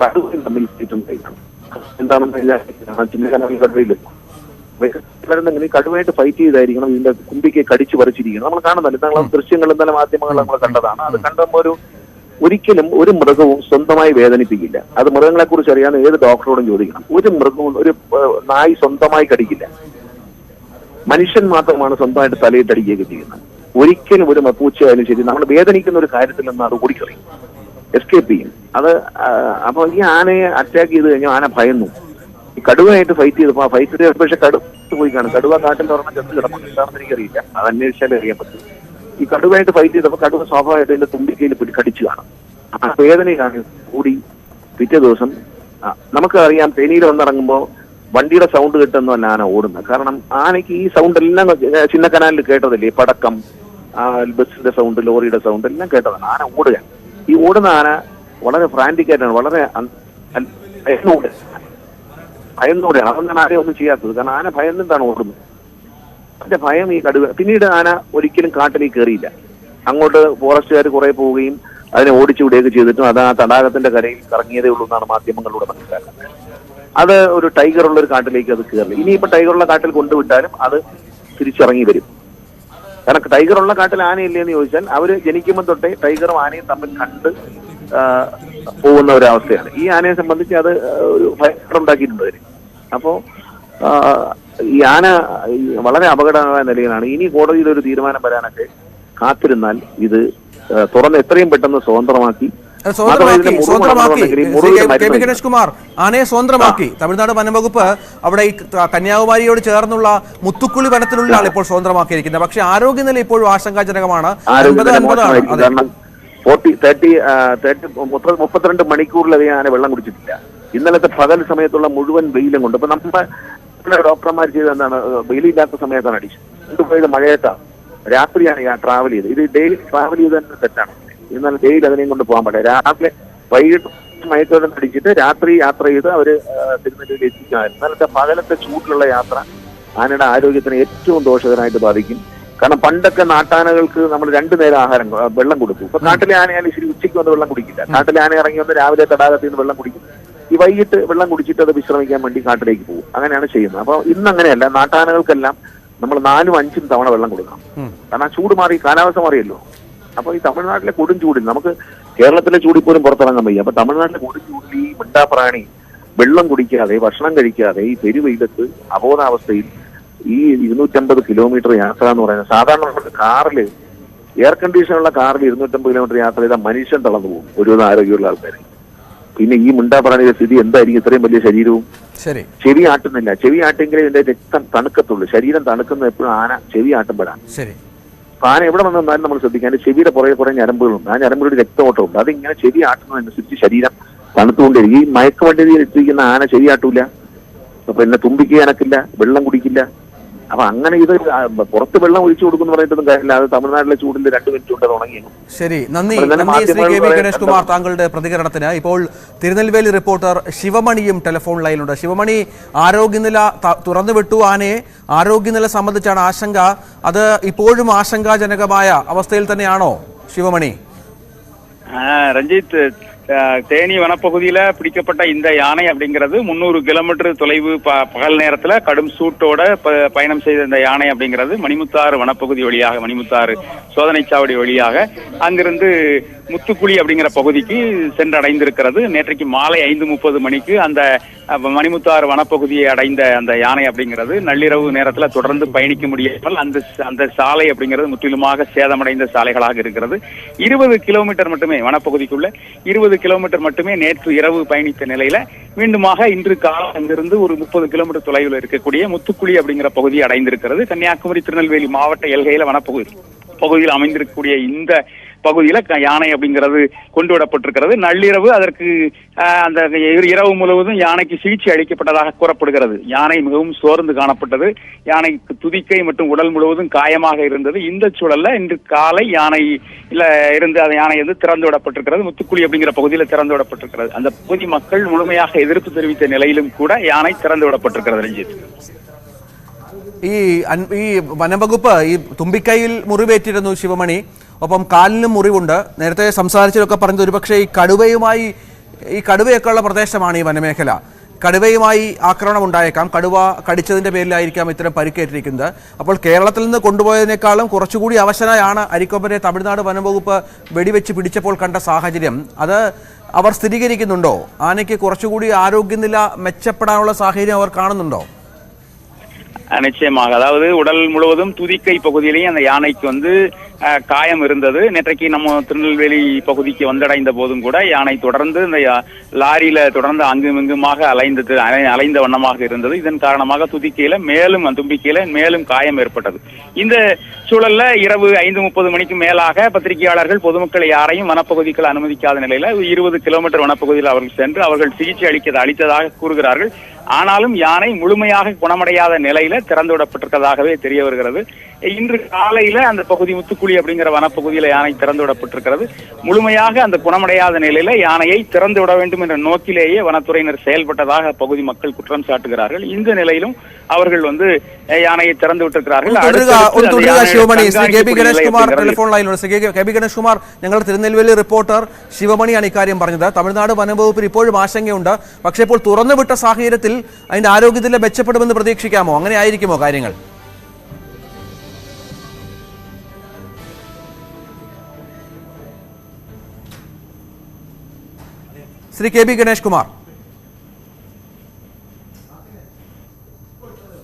കടുവയും തമ്മിൽ ഇട്ടിട്ടുണ്ടായിരുന്നു. എന്താണെന്ന് ചിന്നക്കനാലിൽ കടുവയില്ല. കടുവയായിട്ട് ഫൈറ്റ് ചെയ്തായിരിക്കണം ഇതിന്റെ കുമ്പിക്ക് കടിച്ചു പറിച്ചിരിക്കണം. നമ്മൾ കാണുന്നില്ല. ഞങ്ങൾ ദൃശ്യങ്ങൾ ഇന്നലെ മാധ്യമങ്ങൾ നമ്മൾ കണ്ടതാണ്. അത് കണ്ടുമ്പോൾ ഒരിക്കലും ഒരു മൃഗവും സ്വന്തമായി വേദനിപ്പിക്കില്ല. അത് മൃഗങ്ങളെ കുറിച്ച് അറിയാൻ ഏത് ഡോക്ടറോടും ചോദിക്കണം. ഒരു മൃഗവും, ഒരു നായി സ്വന്തമായി കടിക്കില്ല. മനുഷ്യൻ മാത്രമാണ് സ്വന്തമായിട്ട് തലയിട്ടടിക്കുകയൊക്കെ ചെയ്യുന്നത്. ഒരിക്കലും ഒരു പൂച്ചയായാലും ശരി, നമ്മൾ വേദനിക്കുന്ന ഒരു കാര്യത്തിൽ നിന്ന് അത് ഓടിക്കളയും, എസ്കേപ്പ് ചെയ്യും. അത് അപ്പൊ ഈ ആനയെ അറ്റാക്ക് ചെയ്ത് കഴിഞ്ഞാൽ ആന ഭയന്നു. ഈ കടുവയായിട്ട് ഫൈറ്റ് ചെയ്തപ്പോൾ ആ ഫൈറ്റ് ചെയ്ത് പക്ഷെ കടുത്ത് പോയി കാണും. കടുവ കാട്ടിൽ തുറന്ന ചെന്ന് കിടക്കുന്നു. എന്താണെന്ന് എനിക്കറിയില്ല. അത് അന്വേഷിച്ചാലേ അറിയാൻ പറ്റും. ഈ കടുവയായിട്ട് ഫൈറ്റ് ചെയ്തപ്പോൾ കടുവ സ്വാഭാവികമായിട്ട് എന്റെ തുമ്പിക്കയിൽ കടിച്ചു കാണും. ആ വേദനയാണ് കൂടി. പിറ്റേ ദിവസം നമുക്ക് അറിയാം, തേനിയിൽ വന്നിറങ്ങുമ്പോൾ വണ്ടിയുടെ സൗണ്ട് കേട്ടൊന്നുമല്ല ആന ഓടുന്നത്. കാരണം ആനയ്ക്ക് ഈ സൗണ്ട് എല്ലാം ചിന്നക്കനാലിൽ കേട്ടതല്ലേ, പടക്കം, ബസ്സിന്റെ സൗണ്ട്, ലോറിയുടെ സൗണ്ട് എല്ലാം കേട്ടതാണ്. ആന ഓടുക. ഈ ഓടുന്ന ആന വളരെ ഫ്രാന്റിക് ആയിട്ടാണ്, വളരെ ഭയന്നോടെയാണ്. അതൊന്നും ആനയെ ഒന്നും ചെയ്യാത്തത്. കാരണം ആന ഭയന്നിട്ടാണ് ഓടുന്നത്. അതിന്റെ ഭയം ഈ കടുവ. പിന്നീട് ആന ഒരിക്കലും കാട്ടിലേക്ക് കയറിയില്ല. അങ്ങോട്ട് ഫോറസ്റ്റുകാർ കുറെ പോവുകയും അതിനെ ഓടിച്ചു വിടുകയൊക്കെ ചെയ്തിട്ടും അത് ആ തടാകത്തിന്റെ കരയിൽ കറങ്ങിയതേ ഉള്ളൂ എന്നാണ് മാധ്യമങ്ങളിലൂടെ മനസ്സിലാക്കുന്നത്. അത് ഒരു ടൈഗർ ഉള്ള ഒരു കാട്ടിലേക്ക് അത് കയറില്ല. ഇനിയിപ്പോ ടൈഗറുള്ള കാട്ടിൽ കൊണ്ടുവിട്ടാലും അത് തിരിച്ചിറങ്ങി വരും. കാരണം ടൈഗറുള്ള കാട്ടിൽ ആനയില്ലേന്ന് ചോദിച്ചാൽ അവര് ജനിക്കുമ്പോൾ തൊട്ടേ ടൈഗറും ആനയും തമ്മിൽ കണ്ട് പോകുന്ന ഒരവസ്ഥയാണ്. ഈ ആനയെ സംബന്ധിച്ച് അത് ഒരു ഭയം ഉണ്ടാക്കിയിട്ടുണ്ട് അതിന്. അപ്പോ ഈ ആന വളരെ അപകടമായ നിലയിലാണ്. ഇനി കോടതിയിൽ ഒരു തീരുമാനം വരാനൊക്കെ കാത്തിരുന്നാൽ ഇത് തുറന്ന് എത്രയും പെട്ടെന്ന് സ്വതന്ത്രമാക്കി ഗണേഷ് കുമാർ, ആനയെ സ്വതന്ത്രമാക്കി. തമിഴ്നാട് വനംവകുപ്പ് അവിടെ ഈ കന്യാകുമാരിയോട് ചേർന്നുള്ള മുത്തുക്കുളി വനത്തിനുള്ളിലാണ് ഇപ്പോൾ സ്വതന്ത്രമാക്കിയിരിക്കുന്നത്. പക്ഷേ ആരോഗ്യനില ഇപ്പോഴും ആശങ്കാജനകമാണ്. 32 മണിക്കൂറിലധികം ആന വെള്ളം കുടിച്ചിട്ടില്ല. ഇന്നലത്തെ പകൽ സമയത്തുള്ള മുഴുവൻ വെയിലും കൊണ്ട് ഇപ്പൊ നമ്മുടെ ഡോക്ടർമാർ ചെയ്ത് എന്താണ്, വെയിലില്ലാത്ത സമയത്താണ് അടിച്ചത്. കൊണ്ടുപോയത് മഴയത്താണ്, രാത്രിയാണ് ഞാൻ ട്രാവൽ ചെയ്തത്. ഇത് ഡെയിലി ട്രാവൽ ചെയ്ത് തന്നെ തെറ്റാണ്. എന്നാൽ ഡെയിലി അതിനെയും കൊണ്ട് പോകാൻ പാടില്ല. രാവിലെ വൈകിട്ട് മയത്തോടെ അടിച്ചിട്ട് രാത്രി യാത്ര ചെയ്ത് അവര് തിരുനെല്ലിയിൽ എത്തിക്കാമായിരുന്നു. ഇന്നലത്തെ പകലത്തെ ചൂട്ടിലുള്ള യാത്ര ആനയുടെ ആരോഗ്യത്തിന് ഏറ്റവും ദോഷകരമായിട്ട് ബാധിക്കും. കാരണം പണ്ടൊക്കെ നാട്ടാനകൾക്ക് നമ്മൾ 2 നേരം ആഹാരം വെള്ളം കൊടുക്കും. ഇപ്പൊ കാട്ടിലെ ആനയാലും ശരി ഉച്ചയ്ക്ക് വന്ന് വെള്ളം കുടിക്കില്ല. കാട്ടിലെ ആന ഇറങ്ങി വന്ന് രാവിലെ തടാകത്തിൽ നിന്ന് വെള്ളം കുടിക്കും. ഈ വൈകിട്ട് വെള്ളം കുടിച്ചിട്ട് അത് വിശ്രമിക്കാൻ വേണ്ടി കാട്ടിലേക്ക് പോകും. അങ്ങനെയാണ് ചെയ്യുന്നത്. അപ്പൊ ഇന്ന് അങ്ങനെയല്ല. നാട്ടാനകൾക്കെല്ലാം നമ്മൾ 4-5 തവണ വെള്ളം കൊടുക്കണം. കാരണം ചൂട് മാറി, കാലാവസ്ഥ മാറിയല്ലോ. അപ്പൊ ഈ തമിഴ്നാട്ടിലെ കൊടും ചൂടിൽ, നമുക്ക് കേരളത്തിലെ ചൂടിൽ പോലും പുറത്തിറങ്ങാൻ വയ്യ. അപ്പൊ തമിഴ്നാട്ടിലെ കൊടും ചൂടിൽ ഈ മിണ്ടാപ്രാണി വെള്ളം കുടിക്കാതെ, ഭക്ഷണം കഴിക്കാതെ, ഈ പെരുവെയിലത്ത് അബോധാവസ്ഥയിൽ ഈ 250 കിലോമീറ്റർ യാത്ര എന്ന് പറയുന്നത്, സാധാരണ നമ്മുടെ കാറില്, എയർ കണ്ടീഷനുള്ള കാറിൽ 250 കിലോമീറ്റർ യാത്ര ചെയ്താൽ മനുഷ്യൻ തളർന്നു പോകും, ഒരുവിധം ആരോഗ്യമുള്ള ആൾക്കാർ. പിന്നെ ഈ മിണ്ടാപ്രാണിയുടെ സ്ഥിതി എന്തായിരിക്കും? ഇത്രയും വലിയ ശരീരവും. ചെവി ആട്ടുന്നില്ല. ചെവി ആട്ടെങ്കിലേ ഇതിന്റെ രക്തം തണുക്കത്തുള്ളൂ. ശരീരം തണുക്കുന്നത് എപ്പോഴും ആന ചെവി ആട്ടുമ്പോഴാണ്. അപ്പൊ ആന എവിടെ വന്നാലും നമ്മൾ ശ്രദ്ധിക്കാൻ ചെവിയുടെ കുറെ ഞരമ്പുകളുണ്ട്. ആ ഞരമ്പുകളുടെ രക്തഓട്ടമുണ്ട്. അതിങ്ങനെ ചെവി ആട്ടുന്നതനുസരിച്ച് ശരീരം തണുത്തുകൊണ്ടിരിക്കും. ഈ മയക്കുവണ്ടിയിൽ എത്തിക്കുന്ന ആന ചെവി ആട്ടൂല, പിന്നെ തുമ്പിക്ക് അനക്കില്ല, വെള്ളം കുടിക്കില്ല. അപ്പൊ അങ്ങനെ ഇത് പുറത്ത് വെള്ളം ഒഴിച്ചു കൊടുക്കുന്ന പറയുന്നതും കാര്യമില്ല. അത് തമിഴ്നാട്ടിലെ ചൂടിൽ 2 മിനിറ്റ് കൊണ്ട് തുടങ്ങിയാണ്. ശരി, നന്ദി ശ്രീ കെ വി ഗണേഷ് കുമാർ താങ്കളുടെ പ്രതികരണത്തിന്. ഇപ്പോൾ തിരുനെൽവേലി റിപ്പോർട്ടർ ശിവമണിയും ടെലിഫോൺ ലൈനിലുണ്ട്. ശിവമണി, ആരോഗ്യനില തുറന്നുവിട്ടു ആനയെ. ആരോഗ്യനില സംബന്ധിച്ചാണ് ആശങ്ക. അത് ഇപ്പോഴും ആശങ്കാജനകമായ അവസ്ഥയിൽ തന്നെയാണോ ശിവമണി? ரஞ்சித், தேனி வனப்பகுதியில பிடிக்கப்பட்ட இந்த யானை அப்படிங்கிறது 300 கிலோமீட்டர் தொலைவு பகல் நேரத்துல கடும் சூட்டோட பயணம் செய்த இந்த யானை அப்படிங்கிறது மணிமுத்தாறு வனப்பகுதி வழியாக, மணிமுத்தாறு சோதனை சாவடி வழியாக அங்கிருந்து முத்துக்குளி அப்படிங்கிற பகுதிக்கு சென்றடைந்திருக்கிறது. நேற்றைக்கு மாலை 5:30 மணிக்கு அந்த மணிமுத்தாறு வனப்பகுதியை அடைந்த அந்த யானை அப்படிங்கிறது நள்ளிரவு நேரத்துல தொடர்ந்து பயணிக்க முடியாமல் அந்த சாலை அப்படிங்கிறது முற்றிலுமாக சேதமடைந்த சாலைகளாக இருக்கிறது. 20 கிலோமீட்டர் மட்டுமே வனப்பகுதிக்குள்ள 20 கிலோமீட்டர் மட்டுமே நேற்று இரவு பயணித்த நிலையில மீண்டுமாக இன்று காலை அங்கிருந்து ஒரு 30 கிலோமீட்டர் தொலைவில் இருக்கக்கூடிய முத்துக்குளி அப்படிங்கிற பகுதியை அடைந்திருக்கிறது. கன்னியாகுமரி திருநெல்வேலி மாவட்ட எல்கையில வனப்பகுதியில் அமைந்திருக்கக்கூடிய இந்த பகுதியில யானை அப்படிங்கிறது கொண்டு விடப்பட்டிருக்கிறது. நள்ளிரவு அதற்கு அந்த இரவு முழுவதும் யானைக்கு சிகிச்சை அளிக்கப்பட்டதாக கூறப்படுகிறது. யானை மிகவும் சோர்ந்து காணப்பட்டது. யானைக்கு துதிக்கை மற்றும் உடல் முழுவதும் காயமாக இருந்தது. இந்த சூழல்ல இன்று காலை யானையில இருந்து அந்த யானை வந்து திறந்து விடப்பட்டிருக்கிறது. முத்துக்குளி அப்படிங்கிற பகுதியில திறந்து விடப்பட்டிருக்கிறது. அந்த பகுதி மக்கள் முழுமையாக எதிர்ப்பு தெரிவித்த நிலையிலும் கூட யானை திறந்து விடப்பட்டிருக்கிறது. ரஞ்சித், ഈ വനംവകുപ്പ് ഈ തുമ്പിക്കൈയിൽ മുറിവേറ്റിരുന്നു ശിവമണി, ഒപ്പം കാലിനും മുറിവുണ്ട്. നേരത്തെ സംസാരിച്ചതൊക്കെ പറഞ്ഞത് ഒരുപക്ഷെ ഈ കടുവയൊക്കെ ഉള്ള പ്രദേശമാണ് ഈ വനമേഖല. കടുവയുമായി ആക്രമണം ഉണ്ടായേക്കാം. കടുവ കടിച്ചതിന്റെ പേരിലായിരിക്കാം ഇത്തരം പരിക്കേറ്റിരിക്കുന്നത്. അപ്പോൾ കേരളത്തിൽ നിന്ന് കൊണ്ടുപോയതിനേക്കാളും കുറച്ചുകൂടി അവശനായാണ് അരിക്കൊമ്പനെ തമിഴ്നാട് വനംവകുപ്പ് വെടിവെച്ച് പിടിച്ചപ്പോൾ കണ്ട സാഹചര്യം. അത് അവർ സ്ഥിരീകരിക്കുന്നുണ്ടോ? ആനയ്ക്ക് കുറച്ചുകൂടി ആരോഗ്യനില മെച്ചപ്പെടാനുള്ള സാഹചര്യം അവർ കാണുന്നുണ്ടോ? நிச்சயமாக, அதாவது உடல் முழுவதும் துதிக்கை பகுதியிலேயே அந்த யானைக்கு வந்து காயம் இருந்தது. நேற்றைக்கு நம்ம திருநெல்வேலி பகுதிக்கு வந்தடைந்த போதும் கூட யானை தொடர்ந்து இந்த லாரியில தொடர்ந்து அங்குமிங்குமாக அலைந்த வண்ணமாக இருந்தது. இதன் காரணமாக துதிக்கையில மேலும் தும்பிக்கையில மேலும் காயம் ஏற்பட்டது. இந்த சூழல்ல இரவு 5:30 மணிக்கு மேலாக பத்திரிகையாளர்கள், பொதுமக்கள் யாரையும் வனப்பகுதிகள் அனுமதிக்காத நிலையில 20 கிலோமீட்டர் வனப்பகுதியில் அவர்கள் சென்று அவர்கள் சிகிச்சை அளித்ததாக கூறுகிறார்கள். ஆனாலும் யானை முழுமையாக குணமடையாத நிலையில திறந்து விடப்பட்டிருக்கிறதாகவே தெரிய வருகிறது. இன்று காலையில அந்த பகுதி முத்துக்குளி அப்படிங்கிற வனப்பகுதியில யானை திறந்து விடப்பட்டிருக்கிறது. முழுமையாக அந்த குணமடையாத நிலையில யானையை திறந்து விட வேண்டும் என்ற நோக்கிலேயே வனத்துறையினர் செயல்பட்டதாக பகுதி மக்கள் குற்றம் சாட்டுகிறார்கள். இந்த நிலையிலும் அவர்கள் வந்து யானையை திறந்து വിട്ടിരിக்கிறார்கள். ഗണേഷ് കുമാർ, ഞങ്ങളുടെ തിരുനെൽവേലി റിപ്പോർട്ടർ ശിവമണിയാണ് ഇക്കാര്യം പറഞ്ഞത്. തമിഴ്നാട് വനംവകുപ്പിന് ഇപ്പോഴും ആശങ്കയുണ്ട്. പക്ഷേ ഇപ്പോൾ തുറന്നുവിട്ട സാഹചര്യത്തിൽ അതിന്റെ ആരോഗ്യനില മെച്ചപ്പെടുമെന്ന് പ്രതീക്ഷിക്കാമോ? അങ്ങനെ ആയിരിക്കുമോ കാര്യങ്ങൾ? ശ്രീ കെ ബി ഗണേഷ് കുമാർ,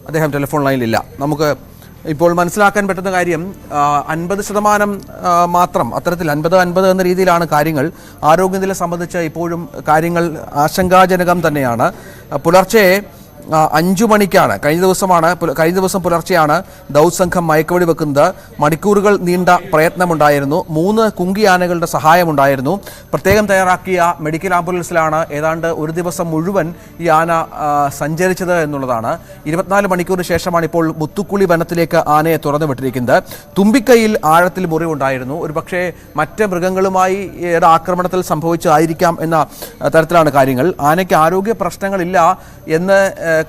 അദ്ദേഹം ടെലിഫോൺ ലൈനിലില്ല. നമുക്ക് ഇപ്പോൾ മനസ്സിലാക്കാൻ പറ്റുന്ന കാര്യം 50% മാത്രം അത്തരത്തിൽ 50-50 എന്ന രീതിയിലാണ് കാര്യങ്ങൾ. ആരോഗ്യനില സംബന്ധിച്ച് ഇപ്പോഴും കാര്യങ്ങൾ ആശങ്കാജനകം തന്നെയാണ്. പുലർച്ചെ 5 മണിക്കാണ് കഴിഞ്ഞ ദിവസം പുലർച്ചെയാണ് ദൗത്സംഘം മയക്കുവെടി വെക്കുന്നത്. മണിക്കൂറുകൾ നീണ്ട പ്രയത്നമുണ്ടായിരുന്നു. 3 കുങ്കിയാനകളുടെ സഹായമുണ്ടായിരുന്നു. പ്രത്യേകം തയ്യാറാക്കിയ മെഡിക്കൽ ആംബുലൻസിലാണ് ഏതാണ്ട് ഒരു ദിവസം മുഴുവൻ ഈ ആന സഞ്ചരിച്ചത് എന്നുള്ളതാണ്. 24 മണിക്കൂറിന് ശേഷമാണ് ഇപ്പോൾ മുത്തുക്കുളി വനത്തിലേക്ക് ആനയെ തുറന്നുവിട്ടിരിക്കുന്നത്. തുമ്പിക്കൈയിൽ ആഴത്തിൽ മുറിവുണ്ടായിരുന്നു. ഒരുപക്ഷെ മറ്റ് മൃഗങ്ങളുമായി ആക്രമണത്തിൽ സംഭവിച്ചതായിരിക്കാം എന്ന തരത്തിലാണ് കാര്യങ്ങൾ. ആനയ്ക്ക് ആരോഗ്യ പ്രശ്നങ്ങളില്ല എന്ന്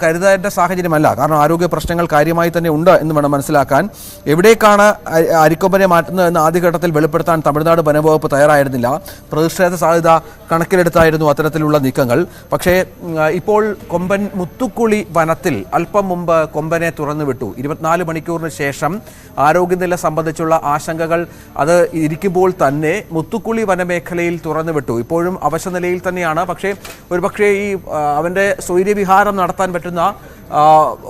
കരുതേണ്ട സാഹചര്യമല്ല. കാരണം ആരോഗ്യ പ്രശ്നങ്ങൾ കാര്യമായി തന്നെ ഉണ്ട് എന്ന് വേണം മനസ്സിലാക്കാൻ. എവിടേക്കാണ് അരിക്കൊമ്പനെ മാറ്റുന്നത് എന്ന് ആദ്യഘട്ടത്തിൽ വെളിപ്പെടുത്താൻ തമിഴ്നാട് വനംവകുപ്പ് തയ്യാറായിരുന്നില്ല. പ്രതിഷേധ സാധ്യത കണക്കിലെടുത്തായിരുന്നു അത്തരത്തിലുള്ള നീക്കങ്ങൾ. പക്ഷേ ഇപ്പോൾ കൊമ്പൻ മുത്തുക്കുളി വനത്തിൽ അല്പം മുമ്പ് കൊമ്പനെ തുറന്നുവിട്ടു. 24 മണിക്കൂറിന് ശേഷം ആരോഗ്യനില സംബന്ധിച്ചുള്ള ആശങ്കകൾ അത് ഇരിക്കുമ്പോൾ തന്നെ മുത്തുക്കുളി വനമേഖലയിൽ തുറന്നുവിട്ടു. ഇപ്പോഴും അവശനിലയിൽ തന്നെയാണ്. പക്ഷേ ഒരുപക്ഷേ ഈ അവൻ്റെ സ്വൈര്യവിഹാരം നടത്താൻ പറ്റുന്ന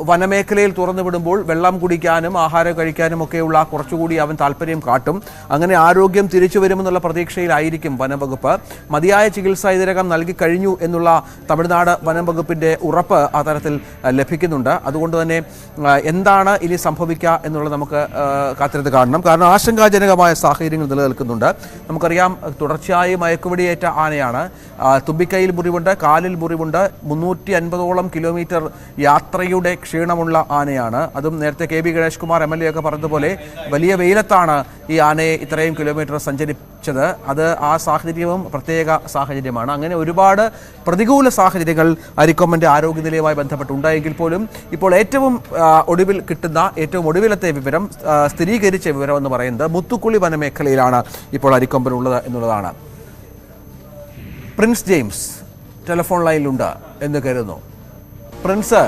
വനമേഖലയിൽ തുറന്നുവിടുമ്പോൾ വെള്ളം കുടിക്കാനും ആഹാരം കഴിക്കാനും ഒക്കെയുള്ള കുറച്ചുകൂടി അവൻ താല്പര്യം കാട്ടും. അങ്ങനെ ആരോഗ്യം തിരിച്ചു വരുമെന്നുള്ള പ്രതീക്ഷയിലായിരിക്കും വനംവകുപ്പ്. മതിയായ ചികിത്സ ഇതിനകം നൽകി കഴിഞ്ഞു എന്നുള്ള തമിഴ്നാട് വനംവകുപ്പിൻ്റെ ഉറപ്പ് ആ തരത്തിൽ ലഭിക്കുന്നുണ്ട്. അതുകൊണ്ട് തന്നെ എന്താണ് ഇനി സംഭവിക്കുക എന്നുള്ളത് നമുക്ക് കാത്തിരുന്ന് കാണണം. കാരണം ആശങ്കാജനകമായ സാഹചര്യങ്ങൾ നിലനിൽക്കുന്നുണ്ട്. നമുക്കറിയാം തുടർച്ചയായി മയക്കുവെടിയേറ്റ ആനയാണ്. തുമ്പിക്കൈയിൽ മുറിവുണ്ട്, കാലിൽ മുറിവുണ്ട്. 350ഓളം കിലോമീറ്റർ യാത്രയുടെ ക്ഷീണമുള്ള ആനയാണ്. അതും നേരത്തെ KB ഗണേഷ് കുമാർ MLA ഒക്കെ പറഞ്ഞതുപോലെ വലിയ വെയിലത്താണ് ഈ ആനയെ ഇത്രയും കിലോമീറ്റർ സഞ്ചരിച്ചത്. അത് ആ സാഹചര്യവും പ്രത്യേക സാഹചര്യമാണ്. അങ്ങനെ ഒരുപാട് പ്രതികൂല സാഹചര്യങ്ങൾ അരിക്കൊമ്പൻ്റെ ആരോഗ്യനിലയുമായി ബന്ധപ്പെട്ടുണ്ടായെങ്കിൽ പോലും ഇപ്പോൾ ഏറ്റവും ഒടുവിലത്തെ വിവരം, സ്ഥിരീകരിച്ച വിവരം എന്ന് പറയുന്നത് മുത്തുക്കുളി വനമേഖലയിലാണ് ഇപ്പോൾ അരിക്കൊമ്പനുള്ളത് എന്നുള്ളതാണ്. പ്രിൻസ് ജെയിംസ് ടെലിഫോൺ ലൈനിലുണ്ട് എന്ന് കരുതുന്നു. പ്രിൻസ്,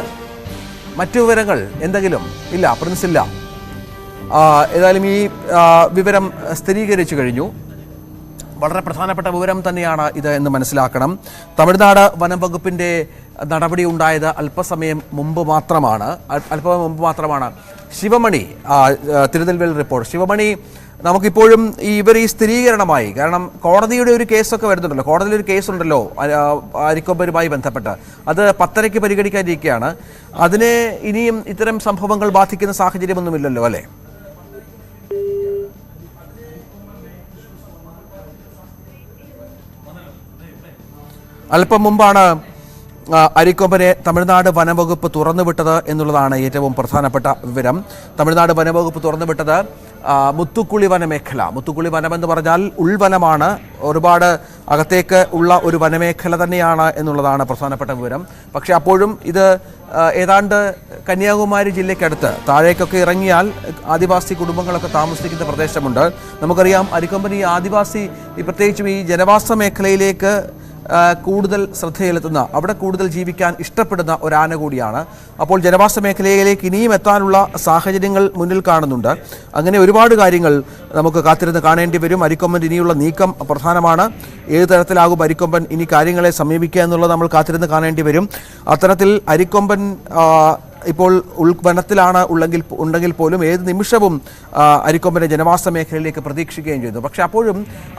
മറ്റു വിവരങ്ങൾ എന്തെങ്കിലും? ഇല്ല, പ്രിൻസ് ഇല്ല. ഏതായാലും ഈ വിവരം സ്ഥിരീകരിച്ചു കഴിഞ്ഞു. വളരെ പ്രധാനപ്പെട്ട വിവരം തന്നെയാണ് ഇത് എന്ന് മനസ്സിലാക്കണം. തമിഴ്നാട് വനം വകുപ്പിൻ്റെ നടപടി ഉണ്ടായത് അല്പസമയം മുമ്പ് മാത്രമാണ്. ശിവമണി, തിരുനെൽവേലി റിപ്പോർട്ട്. ശിവമണി, നമുക്കിപ്പോഴും ഇവർ ഈ സ്ഥിരീകരണമായി, കാരണം കോടതിയുടെ ഒരു കേസൊക്കെ വരുന്നുണ്ടല്ലോ, കോടതിയിൽ ഒരു കേസുണ്ടല്ലോ അരിക്കൊമ്പനുമായി ബന്ധപ്പെട്ട്, അത് 10:30 പരിഗണിക്കാനിരിക്കുകയാണ്. അതിനെ ഇനിയും ഇത്തരം സംഭവങ്ങൾ ബാധിക്കുന്ന സാഹചര്യമൊന്നുമില്ലല്ലോ അല്ലേ? അല്പം മുമ്പാണ് അരിക്കൊമ്പനെ തമിഴ്നാട് വനംവകുപ്പ് തുറന്നുവിട്ടത് എന്നുള്ളതാണ് ഏറ്റവും പ്രധാനപ്പെട്ട വിവരം. തമിഴ്നാട് വനംവകുപ്പ് തുറന്നുവിട്ടത് മുത്തുക്കുളി വനമേഖല. മുത്തുക്കുളി വനമെന്ന് പറഞ്ഞാൽ ഉൾവനമാണ്, ഒരുപാട് അകത്തേക്ക് ഉള്ള ഒരു വനമേഖല തന്നെയാണ് എന്നുള്ളതാണ് പ്രധാനപ്പെട്ട വിവരം. പക്ഷേ അപ്പോഴും ഇത് ഏതാണ്ട് കന്യാകുമാരി ജില്ലയ്ക്കടുത്ത് താഴേക്കൊക്കെ ഇറങ്ങിയാൽ ആദിവാസി കുടുംബങ്ങളൊക്കെ താമസിക്കുന്ന പ്രദേശമുണ്ട്. നമുക്കറിയാം അരിക്കൊമ്പൻ ഈ ആദിവാസി, പ്രത്യേകിച്ചും ഈ ജനവാസ മേഖലയിലേക്ക് കൂടുതൽ ശ്രദ്ധയിലെത്തുന്ന, അവിടെ കൂടുതൽ ജീവിക്കാൻ ഇഷ്ടപ്പെടുന്ന ഒരാന കൂടിയാണ്. അപ്പോൾ ജനവാസ മേഖലയിലേക്ക് ഇനിയും എത്താനുള്ള സാഹചര്യങ്ങൾ മുന്നിൽ കാണുന്നുണ്ട്. അങ്ങനെ ഒരുപാട് കാര്യങ്ങൾ നമുക്ക് കാത്തിരുന്ന് കാണേണ്ടി വരും. അരിക്കൊമ്പൻ ഇനിയുള്ള നീക്കം പ്രധാനമാണ്. ഏത് തരത്തിലാകും അരിക്കൊമ്പൻ ഇനി കാര്യങ്ങളെ സമീപിക്കുക എന്നുള്ളത് നമ്മൾ കാത്തിരുന്ന് കാണേണ്ടി വരും. അത്തരത്തിൽ അരിക്കൊമ്പൻ ഇപ്പോൾ ഉൾവനത്തിലാണ് ഉണ്ടെങ്കിൽ പോലും ഏത് നിമിഷവും അരിക്കൊമ്പനെ ജനവാസ മേഖലയിലേക്ക് പ്രതീക്ഷിക്കുകയും ചെയ്തു. പക്ഷേ അപ്പോഴും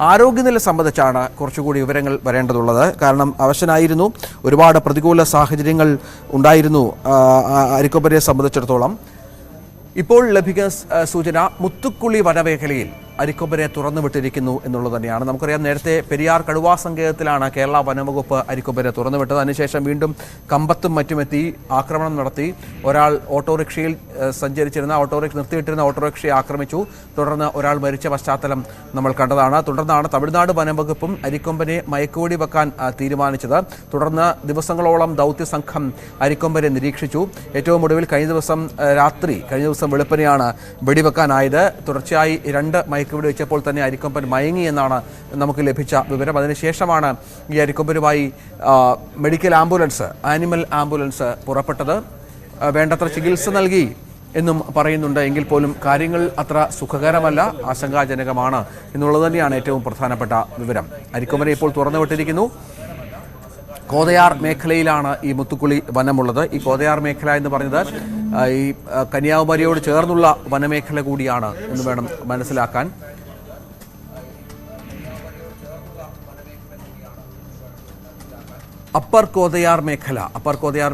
ആരോഗ്യനില സംബന്ധിച്ചാണ് കുറച്ചുകൂടി വിവരങ്ങൾ വരേണ്ടതുള്ളത്. കാരണം അവശനായിരുന്നു, ഒരുപാട് പ്രതികൂല സാഹചര്യങ്ങൾ ഉണ്ടായിരുന്നു അരിക്കൊമ്പനെ സംബന്ധിച്ചിടത്തോളം. ഇപ്പോൾ ലഭിക്കുന്ന സൂചന മുത്തുക്കുളി വനമേഖലയിൽ അരിക്കൊമ്പനെ തുറന്നുവിട്ടിരിക്കുന്നു എന്നുള്ളത് തന്നെയാണ്. നമുക്കറിയാം നേരത്തെ പെരിയാർ കടുവാ സങ്കേതത്തിലാണ് കേരള വനംവകുപ്പ് അരിക്കൊമ്പനെ തുറന്നുവിട്ടത്. അതിനുശേഷം വീണ്ടും കമ്പത്തും മറ്റുമെത്തി ആക്രമണം നടത്തി. ഒരാൾ ഓട്ടോറിക്ഷയിൽ നിർത്തിയിട്ടിരുന്ന ഓട്ടോറിക്ഷയെ ആക്രമിച്ചു. തുടർന്ന് ഒരാൾ മരിച്ച പശ്ചാത്തലം നമ്മൾ കണ്ടതാണ്. തുടർന്നാണ് തമിഴ്നാട് വനംവകുപ്പും അരിക്കൊമ്പനെ മയക്കുവെടി വെക്കാൻ തീരുമാനിച്ചത്. തുടർന്ന് ദിവസങ്ങളോളം ദൗത്യസംഘം അരിക്കൊമ്പനെ നിരീക്ഷിച്ചു. ഏറ്റവും ഒടുവിൽ കഴിഞ്ഞ ദിവസം വെളുപ്പിനെയാണ് വെടിവെക്കാനായത്. തുടർച്ചയായി 2 മയക്കുവെടി വെച്ചപ്പോൾ തന്നെ അരിക്കൊമ്പൻ മയങ്ങി എന്നാണ് നമുക്ക് ലഭിച്ച വിവരം. അതിനുശേഷമാണ് ഈ അരിക്കൊമ്പനുമായി മെഡിക്കൽ ആനിമൽ ആംബുലൻസ് പുറപ്പെട്ടത്. വേണ്ടത്ര ചികിത്സ നൽകി എന്നും പറയുന്നുണ്ട്. എങ്കിൽ പോലും കാര്യങ്ങൾ അത്ര സുഖകരമല്ല, ആശങ്കാജനകമാണ് എന്നുള്ളത് തന്നെയാണ് ഏറ്റവും പ്രധാനപ്പെട്ട വിവരം. അരിക്കൊമ്പനെ ഇപ്പോൾ തുറന്നുവിട്ടിരിക്കുന്നു. കോതയാർ മേഖലയിലാണ് ഈ മുത്തുക്കുളി വനമുള്ളത്. ഈ കോതയാർ മേഖല എന്ന് പറഞ്ഞത് ഈ കന്യാകുമാരിയോട് ചേർന്നുള്ള വനമേഖല കൂടിയാണ് എന്ന് വേണം മനസ്സിലാക്കാൻ. അപ്പർ കോതയാർ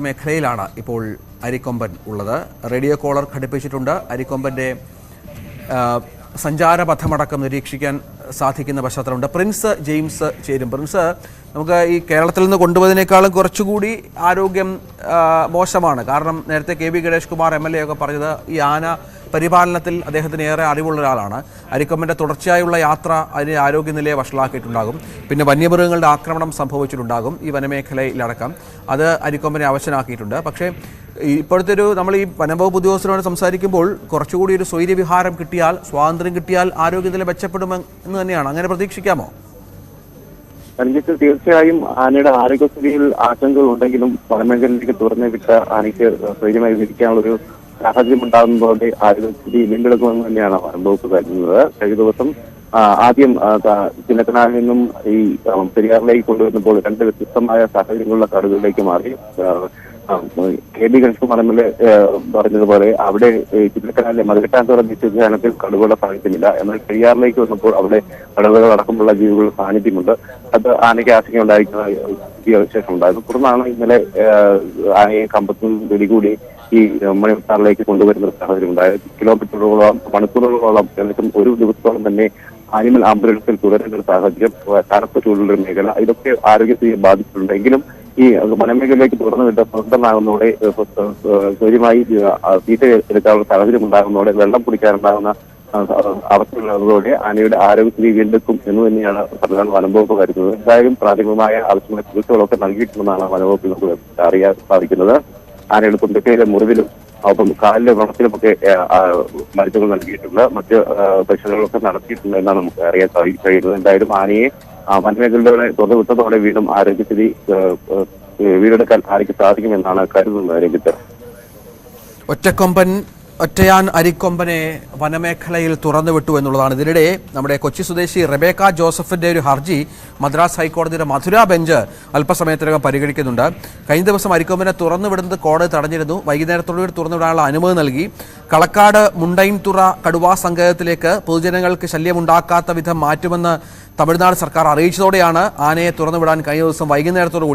മേഖലയിലാണ് ഇപ്പോൾ അരിക്കൊമ്പൻ ഉള്ളത്. റേഡിയോ കോളർ ഘടിപ്പിച്ചിട്ടുണ്ട്. അരിക്കൊമ്പൻ്റെ സഞ്ചാരപഥമടക്കം നിരീക്ഷിക്കാൻ സാധിക്കുന്ന പശ്ചാത്തലമുണ്ട്. പ്രിൻസ് ജെയിംസ് ചേരും. പ്രിൻസ്, നമുക്ക് ഈ കേരളത്തിൽ നിന്ന് കൊണ്ടുപോയതിനേക്കാളും കുറച്ചുകൂടി ആരോഗ്യം മോശമാണ്. കാരണം നേരത്തെ KV ഗണേഷ് കുമാർ MLA ഒക്കെ പറഞ്ഞത് ഈ ആന പരിപാലനത്തിൽ അദ്ദേഹത്തിന് ഏറെ അറിവുള്ള ഒരാളാണ്. അരിക്കൊമ്പൻ്റെ തുടർച്ചയായുള്ള യാത്ര അതിൻ്റെ ആരോഗ്യനിലയെ വഷളാക്കിയിട്ടുണ്ടാകും. പിന്നെ വന്യമൃഗങ്ങളുടെ ആക്രമണം സംഭവിച്ചിട്ടുണ്ടാകും ഈ വനമേഖലയിലടക്കം. അത് അരിക്കൊമ്പനെ അവശനാക്കിയിട്ടുണ്ട്. പക്ഷേ ഇപ്പോഴത്തെ നമ്മൾ ഈ വനംവകുപ്പ് ഉദ്യോഗസ്ഥരോട് സംസാരിക്കുമ്പോൾ കുറച്ചുകൂടി ഒരു സ്വൈര്യവിഹാരം കിട്ടിയാൽ, സ്വാതന്ത്ര്യം കിട്ടിയാൽ ആരോഗ്യനില മെച്ചപ്പെടുമെന്ന് തന്നെയാണ്. അങ്ങനെ പ്രതീക്ഷിക്കാമോ? എനിക്ക് തീർച്ചയായും ആനയുടെ ആരോഗ്യസ്ഥിതിയിൽ ആശങ്കകൾ ഉണ്ടെങ്കിലും വനമേഖലയിലേക്ക് തുറന്നു വിട്ട ആനയ്ക്ക് സ്വൈര്യമായി വിരിക്കാനുള്ളൊരു സാഹചര്യം ഉണ്ടാകുന്നതോടെ ആരോഗ്യസ്ഥിതി വീണ്ടെടുക്കുമെന്ന് തന്നെയാണ് വനംവകുപ്പ് കരുതുന്നത്. കഴിഞ്ഞ ദിവസം ആദ്യം ചിന്നക്കനാലിൽ നിന്നും ഈ പെരിയാറിലേക്ക് കൊണ്ടുവരുമ്പോൾ രണ്ട് വ്യത്യസ്തമായ സാഹചര്യങ്ങളുള്ള കാടുകളിലേക്ക് മാറി. KV ഗണേഷ് കുമാർ MLA പറഞ്ഞതുപോലെ അവിടെ ചിന്നക്കനാലിലെ മതികെട്ടാൻതുറ ദേശീയോദ്യാനത്തിൽ കടുവയുടെ സാന്നിധ്യമില്ല. എന്നാൽ പെരിയാറിലേക്ക് വന്നപ്പോൾ അവിടെ കടുവകൾ അടക്കമുള്ള ജീവികളുടെ സാന്നിധ്യമുണ്ട്. അത് ആനയ്ക്ക് ആശങ്ക ഉണ്ടായിരിക്കുന്ന വിശേഷം ഉണ്ടായിരുന്നു. തുടർന്നാണ് ഇന്നലെ ആനയെ കമ്പത്തു നിന്ന് പിടികൂടി ഈ മണിമുത്താറിലേക്ക് കൊണ്ടുവരുന്ന സാഹചര്യം ഉണ്ടായത്. കിലോമീറ്ററുകളോളം, മണിക്കൂറുകളോളം, ഏകദേശം ഒരു ദിവസത്തോളം തന്നെ ആനിമൽ ആംബുലൻസിൽ തുടരുന്ന ഒരു സാഹചര്യം, കനത്ത ചൂടുള്ള ഒരു മേഖല, ഇതൊക്കെ ആരോഗ്യസ്ഥിതിയെ ബാധിച്ചിട്ടുണ്ടെങ്കിലും ഈ വനമേഖലയിലേക്ക് തുറന്നു വിട്ട സ്വന്തമാകുന്നതോടെ സ്വര്യമായി തീറ്റ എടുക്കാനുള്ള സാഹചര്യം ഉണ്ടാകുന്നതോടെ വെള്ളം കുടിക്കാനുണ്ടാകുന്ന അവസ്ഥയുള്ളതോടെ ആനയുടെ ആരോഗ്യസ്ഥിതി വീണ്ടെടുക്കും എന്ന് തന്നെയാണ് സർക്കാർ വനംവകുപ്പ് കരുതുന്നത്. എന്തായാലും പ്രാഥമികമായ ആവശ്യമായ ചികിത്സകളൊക്കെ നൽകിയിട്ടുണ്ടെന്നാണ് വനംവകുപ്പിൽ നമുക്ക് അറിയാൻ സാധിക്കുന്നത്. ആനയുടെ തുമ്പിക്കയിലെ മുറിവിലും ഒപ്പം കാലിലെ വ്രണത്തിലുമൊക്കെ മരുന്നുകൾ നൽകിയിട്ടുണ്ട്. മറ്റ് പരിശോധനകളൊക്കെ നടത്തിയിട്ടുണ്ട് എന്നാണ് നമുക്ക് അറിയാൻ കഴിയുന്നത്. എന്തായാലും ആനയെ വനമേഖലയുടെ തുറന്നു വിട്ടതോടെ വീണ്ടും ആരോഗ്യസ്ഥിതി വീണ്ടെടുക്കാൻ ആനയ്ക്ക് സാധിക്കുമെന്നാണ് കരുതുന്നത്. രഞ്ജിത്ത്, ഒറ്റയാൻ അരിക്കൊമ്പനെ വനമേഖലയിൽ തുറന്നുവിട്ടു എന്നുള്ളതാണ്. ഇതിനിടെ നമ്മുടെ കൊച്ചി സ്വദേശി റെബേക്ക ജോസഫിന്റെ ഒരു ഹർജി മദ്രാസ് ഹൈക്കോടതിയുടെ മധുര ബെഞ്ച് അല്പസമയത്തിനകം പരിഗണിക്കുന്നുണ്ട്. കഴിഞ്ഞ ദിവസം അരിക്കൊമ്പനെ തുറന്നുവിടുന്നത് കോടതി തടഞ്ഞിരുന്നു. വൈകുന്നേരത്തോടുകൂടി തുറന്നുവിടാനുള്ള അനുമതി നൽകി. കളക്കാട് മുണ്ടൈൻതുറ കടുവാ സങ്കേതത്തിലേക്ക് പൊതുജനങ്ങൾക്ക് ശല്യമുണ്ടാക്കാത്ത വിധം മാറ്റുമെന്ന് തമിഴ്നാട് സർക്കാർ അറിയിച്ചതോടെയാണ് ആനയെ തുറന്നുവിടാൻ കഴിഞ്ഞ ദിവസം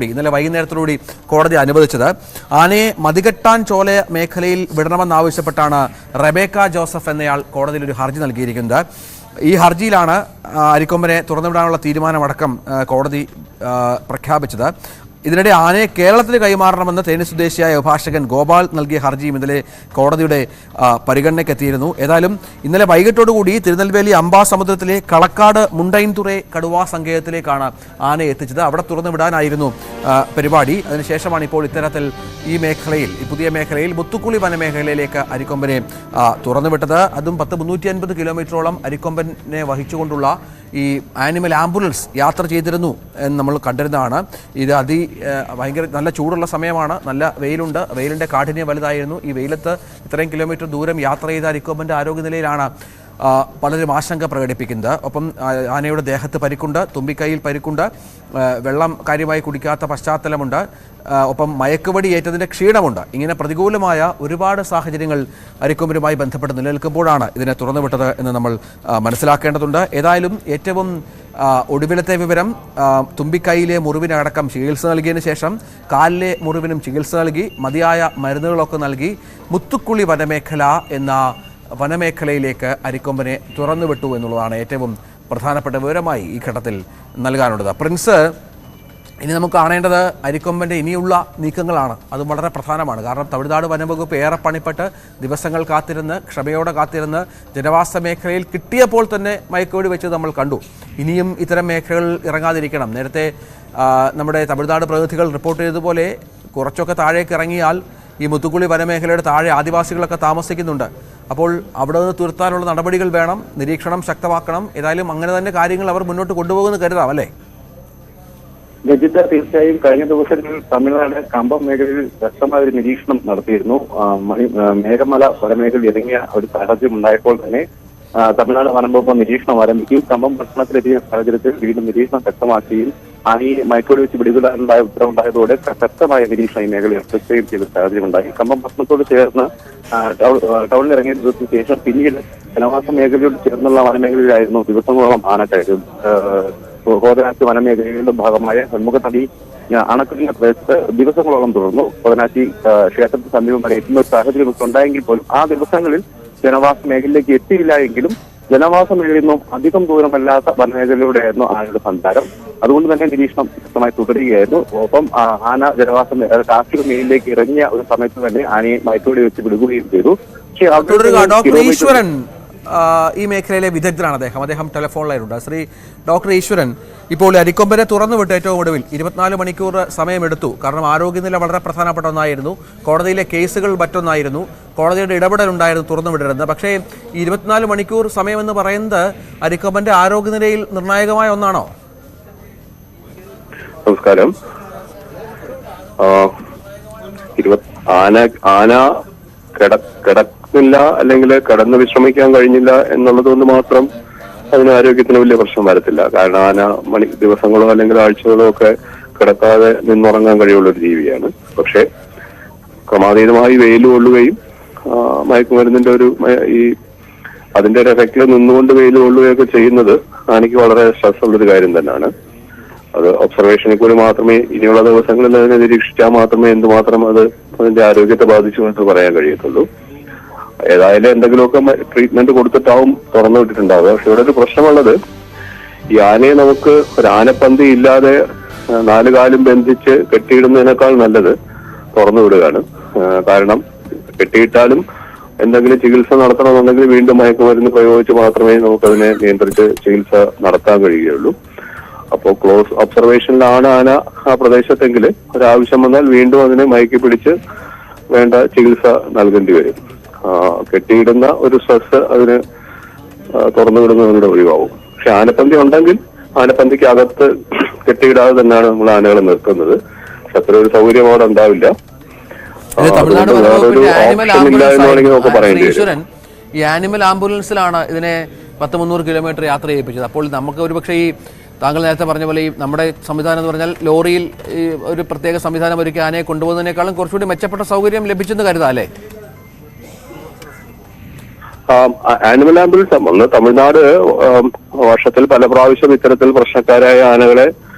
ഇന്നലെ വൈകുന്നേരത്തോടുകൂടി കോടതി അനുവദിച്ചത്. ആനയെ മതികെട്ടാൻ ചോല മേഖലയിൽ വിടണമെന്നാവശ്യപ്പെട്ടാണ് റെബേക്ക ജോസഫ് എന്നയാൾ കോടതിയിൽ ഒരു ഹർജി നൽകിയിരിക്കുന്നത്. ഈ ഹർജിയിലാണ് അരിക്കൊമ്പനെ തുറന്നുവിടാനുള്ള തീരുമാനമടക്കം കോടതി പ്രഖ്യാപിച്ചത്. ഇതിനിടെ ആനയെ കേരളത്തിൽ കൈമാറണമെന്ന് തേനി സ്വദേശിയായ അഭിഭാഷകൻ ഗോപാൽ നൽകിയ ഹർജിയും ഇന്നലെ കോടതിയുടെ പരിഗണനയ്ക്കെത്തിയിരുന്നു. ഏതായാലും ഇന്നലെ വൈകിട്ടോടുകൂടി തിരുനെൽവേലി അംബാസമുദ്രത്തിലെ കളക്കാട് മുണ്ടൈൻതുറ കടുവാ സങ്കേതത്തിലേക്കാണ് ആനയെ എത്തിച്ചത്. അവിടെ തുറന്നുവിടാനായിരുന്നു പരിപാടി. അതിനുശേഷമാണ് ഇപ്പോൾ ഇത്തരത്തിൽ ഈ പുതിയ മേഖലയിൽ മുത്തുക്കുളി വനമേഖലയിലേക്ക് അരിക്കൊമ്പനെ തുറന്നുവിട്ടത്. അതും 350 കിലോമീറ്ററോളം അരിക്കൊമ്പനെ വഹിച്ചുകൊണ്ടുള്ള ഈ ആനിമൽ ആംബുലൻസ് യാത്ര ചെയ്തിരുന്നു എന്ന് നമ്മൾ കണ്ടിരുന്നതാണ്. ഇത് ഭയങ്കര നല്ല ചൂടുള്ള സമയമാണ്, നല്ല വെയിലുണ്ട്, വെയിലിൻ്റെ കാഠിന്യം വലുതായിരുന്നു. ഈ വെയിലത്ത് ഇത്രയും കിലോമീറ്റർ ദൂരം യാത്ര ചെയ്ത അരിക്കൊമ്പൻ്റെ ആരോഗ്യനിലയിലാണ് പലരും ആശങ്ക പ്രകടിപ്പിക്കുന്നത്. ഒപ്പം ആനയുടെ ദേഹത്ത് പരിക്കുണ്ട്, തുമ്പിക്കൈയിൽ പരിക്കുണ്ട്, വെള്ളം കാര്യമായി കുടിക്കാത്ത പശ്ചാത്തലമുണ്ട്, ഒപ്പം മയക്കുവടി ഏറ്റതിൻ്റെ ക്ഷീണമുണ്ട്. ഇങ്ങനെ പ്രതികൂലമായ ഒരുപാട് സാഹചര്യങ്ങൾ അരിക്കൊമ്പനുമായി ബന്ധപ്പെട്ട് നിലനിൽക്കുമ്പോഴാണ് ഇതിനെ തുറന്നുവിട്ടത് എന്ന് നമ്മൾ മനസ്സിലാക്കേണ്ടതുണ്ട്. ഏതായാലും ഏറ്റവും ഒടുവിലത്തെ വിവരം, തുമ്പിക്കൈയിലെ മുറിവിനടക്കം ചികിത്സ നൽകിയതിന് ശേഷം കാലിലെ മുറിവിനും ചികിത്സ നൽകി, മതിയായ മരുന്നുകളൊക്കെ നൽകി മുത്തുക്കുളി വനമേഖലയിലേക്ക് അരിക്കൊമ്പനെ തുറന്നുവിട്ടു എന്നുള്ളതാണ് ഏറ്റവും പ്രധാനപ്പെട്ട വിവരമായി ഈ ഘട്ടത്തിൽ നൽകാനുള്ളത്. പ്രിൻസ്, ഇനി നമുക്ക് കാണേണ്ടത് അരിക്കൊമ്പൻ്റെ ഇനിയുള്ള നീക്കങ്ങളാണ്. അതും വളരെ പ്രധാനമാണ്. കാരണം തമിഴ്നാട് വനംവകുപ്പ് ഏറെ പണിപ്പെട്ട് ദിവസങ്ങൾ കാത്തിരുന്ന്, ക്ഷമയോടെ കാത്തിരുന്ന് ജനവാസ മേഖലയിൽ കിട്ടിയപ്പോൾ തന്നെ മയക്കുവെടി വെച്ചത് നമ്മൾ കണ്ടു. ഇനിയും ഇത്തരം മേഖലകൾ ഇറങ്ങാതിരിക്കണം. നേരത്തെ നമ്മുടെ തമിഴ്നാട് പ്രതിനിധികൾ റിപ്പോർട്ട് ചെയ്തതുപോലെ കുറച്ചൊക്കെ താഴേക്ക് ഇറങ്ങിയാൽ ഈ മുത്തുക്കുളി വനമേഖലയുടെ താഴെ ആദിവാസികളൊക്കെ താമസിക്കുന്നുണ്ട്. അപ്പോൾ അവിടെ നിന്ന് തുരത്താനുള്ള നടപടികൾ വേണം, നിരീക്ഷണം ശക്തമാക്കണം. ഏതായാലും അങ്ങനെ തന്നെ കാര്യങ്ങൾ അവർ മുന്നോട്ട് കൊണ്ടുപോകുമെന്ന് കരുതാം, അല്ലേ? രജിത, തീർച്ചയായും കഴിഞ്ഞ ദിവസങ്ങളിൽ തമിഴ്നാട് കമ്പം മേഖലയിൽ ശക്തമായ ഒരു നിരീക്ഷണം നടത്തിയിരുന്നു. മേഘമല വനമേഖലയിൽ ഇറങ്ങിയ ഒരു സാഹചര്യം ഉണ്ടായപ്പോൾ തന്നെ തമിഴ്നാട് വനംവകുപ്പ് നിരീക്ഷണം ആരംഭിക്കും. കമ്പം പട്ടണത്തിലെത്തിയ സാഹചര്യത്തിൽ വീണ്ടും നിരീക്ഷണം ശക്തമാക്കുകയും ആനയെ മയക്കോടി വെച്ച് പിടികൂടാനുണ്ടായ ഉത്തരവുണ്ടായതോടെ ശക്തമായ നിരീക്ഷണം ഈ മേഖലയിൽ ഏർപ്പെടുത്തുകയും ചെയ്ത സാഹചര്യമുണ്ടായി. കമ്പം പട്ടണത്തോട് ചേർന്ന് ടൗണിൽ ഇറങ്ങിയ ദിവസത്തിന് ശേഷം പിന്നീട് ജനവാസ മേഖലയോട് ചേർന്നുള്ള വനമേഖലയിലായിരുന്നു ദിവസങ്ങളോളം ആന കയറി. കോതനാച്ചി വനമേഖലയുടെ ഭാഗമായ ഷൺമുഖനദി അണക്കെട്ടിന്റെ പ്രദേശത്ത് ദിവസങ്ങളോളം തുടർന്നു. കോതനാച്ചി ക്ഷേത്രത്തിന് സമീപം വരെ എത്തുന്ന ഒരു സാഹചര്യമൊക്കെ ഉണ്ടായെങ്കിൽ പോലും ആ ദിവസങ്ങളിൽ ജനവാസ മേഖലയിലേക്ക് എത്തിയില്ല എങ്കിലും ജനവാസ മേഖലയിൽ നിന്നും അധികം ദൂരമല്ലാത്ത വനമേഖലയിലൂടെയായിരുന്നു ആനയുടെ സഞ്ചാരം. അതുകൊണ്ട് തന്നെ നിരീക്ഷണം ശക്തമായി തുടരുകയായിരുന്നു. ഒപ്പം ആന ജനവാസ കാർഷിക മേഖലയിലേക്ക് ഇറങ്ങിയ ഒരു സമയത്ത് തന്നെ ആനയെ മയക്കോടി വെച്ച് വിടുകയും ചെയ്തു. ഡോക്ടർ ഈശ്വരൻ ഈ മേഖലയിലെ വിദഗ്ധനാണ്. അദ്ദേഹം ടെലിഫോൺ ലൈനുണ്ട്. ശ്രീ ഡോക്ടർ ഈശ്വരൻ, ഇപ്പോൾ അരിക്കൊമ്പനെ തുറന്നുവിട്ട് ഏറ്റവും ഒടുവിൽ 24 മണിക്കൂർ സമയമെടുത്തു. കാരണം ആരോഗ്യനില വളരെ പ്രധാനപ്പെട്ട ഒന്നായിരുന്നു. കോടതിയിലെ കേസുകൾ മറ്റൊന്നായിരുന്നു. കോടതിയുടെ ഇടപെടലുണ്ടായിരുന്നു തുറന്നുവിടരുത്. പക്ഷേ 24 മണിക്കൂർ സമയമെന്ന് പറയുന്നത് അരിക്കൊമ്പന്റെ ആരോഗ്യനിലയിൽ നിർണായകമായ ഒന്നാണോ? നമസ്കാരം. ആന കിടക്കില്ല അല്ലെങ്കിൽ കിടന്ന് വിശ്രമിക്കാൻ കഴിഞ്ഞില്ല എന്നുള്ളതുകൊണ്ട് മാത്രം അതിന് ആരോഗ്യത്തിന് വലിയ പ്രശ്നം വരത്തില്ല. കാരണം ആന ദിവസങ്ങളോ അല്ലെങ്കിൽ ആഴ്ചകളോ ഒക്കെ കിടക്കാതെ നിന്നുറങ്ങാൻ കഴിയുള്ള ഒരു ജീവിയാണ്. പക്ഷെ ക്രമാതീതമായി വെയിൽ കൊള്ളുകയും മയക്കുമരുന്നിന്റെ അതിന്റെ ഒരു എഫക്റ്റിൽ നിന്നുകൊണ്ട് വെയിൽ കൊള്ളുകയൊക്കെ ചെയ്യുന്നത് ആനയ്ക്ക് വളരെ സ്ട്രെസ് ഉള്ളൊരു കാര്യം തന്നെയാണ്. അത് ഒബ്സർവേഷനിൽ കൂടി മാത്രമേ ഇനിയുള്ള ദിവസങ്ങളിൽ അതിനെ നിരീക്ഷിച്ചാൽ മാത്രമേ എന്തുമാത്രം അതിന്റെ ആരോഗ്യത്തെ ബാധിച്ചു എന്ന് പറയാൻ കഴിയത്തുള്ളൂ. ഏതായാലും എന്തെങ്കിലുമൊക്കെ ട്രീറ്റ്മെന്റ് കൊടുത്തിട്ടാവും തുറന്നു വിട്ടിട്ടുണ്ടാവുക. പക്ഷെ ഇവിടെ ഒരു പ്രശ്നമുള്ളത്, ഈ ആനയെ നമുക്ക് ഒരു ആനപ്പന്തി ഇല്ലാതെ 4 കാലും ബന്ധിച്ച് കെട്ടിയിടുന്നതിനേക്കാൾ നല്ലത് തുറന്നു വിടുകയാണ്. കാരണം കെട്ടിയിട്ടാലും എന്തെങ്കിലും ചികിത്സ നടത്തണമെന്നുണ്ടെങ്കിൽ വീണ്ടും മയക്കുമരുന്ന് പ്രയോഗിച്ച് മാത്രമേ നമുക്കതിനെ നിയന്ത്രിച്ച് ചികിത്സ നടത്താൻ കഴിയുകയുള്ളൂ. അപ്പോൾ ക്ലോസ് ഒബ്സർവേഷനിലാണ് ആന ആ പ്രദേശത്തെങ്കിൽ ഒരാവശ്യം വന്നാൽ വീണ്ടും അതിനെ മയക്കി പിടിച്ച് വേണ്ട ചികിത്സ നൽകേണ്ടി വരും. കെട്ടിയിടുന്ന ഒരു സ്ട്രെസ് അതിന് തുറന്നു വിടുന്നതിലൂടെ ഒഴിവാകും. പക്ഷെ ആനപ്പന്തി ഉണ്ടെങ്കിൽ ആനപ്പന്തിക്ക് അകത്ത് കെട്ടിയിടാതെ തന്നെയാണ് നമ്മൾ ആനകളെ നിർത്തുന്നത്. പക്ഷെ അത്ര ഒരു സൗകര്യം അവിടെ ഉണ്ടാവില്ല. ഈ ആനിമൽ ആംബുലൻസിലാണ് ഇതിനെ 100-300 കിലോമീറ്റർ യാത്ര ചെയ്യിപ്പിച്ചത്. അപ്പോൾ നമുക്ക് ഒരുപക്ഷെ ഈ താങ്കൾ നേരത്തെ പറഞ്ഞ പോലെ ഈ നമ്മുടെ സംവിധാനം എന്ന് പറഞ്ഞാൽ ലോറിയിൽ ഈ ഒരു പ്രത്യേക സംവിധാനം ഒരുക്കി ആനയെ കൊണ്ടുപോകുന്നതിനേക്കാളും കുറച്ചുകൂടി മെച്ചപ്പെട്ട സൗകര്യം ലഭിച്ചെന്ന് കരുതാം അല്ലേ? ആനിമൽ ആംബുലൻസ് ഒന്ന് തമിഴ്നാട് വർഷത്തിൽ പല പ്രാവശ്യം ഇത്തരത്തിൽ പ്രശ്നക്കാരായ ആനകളെ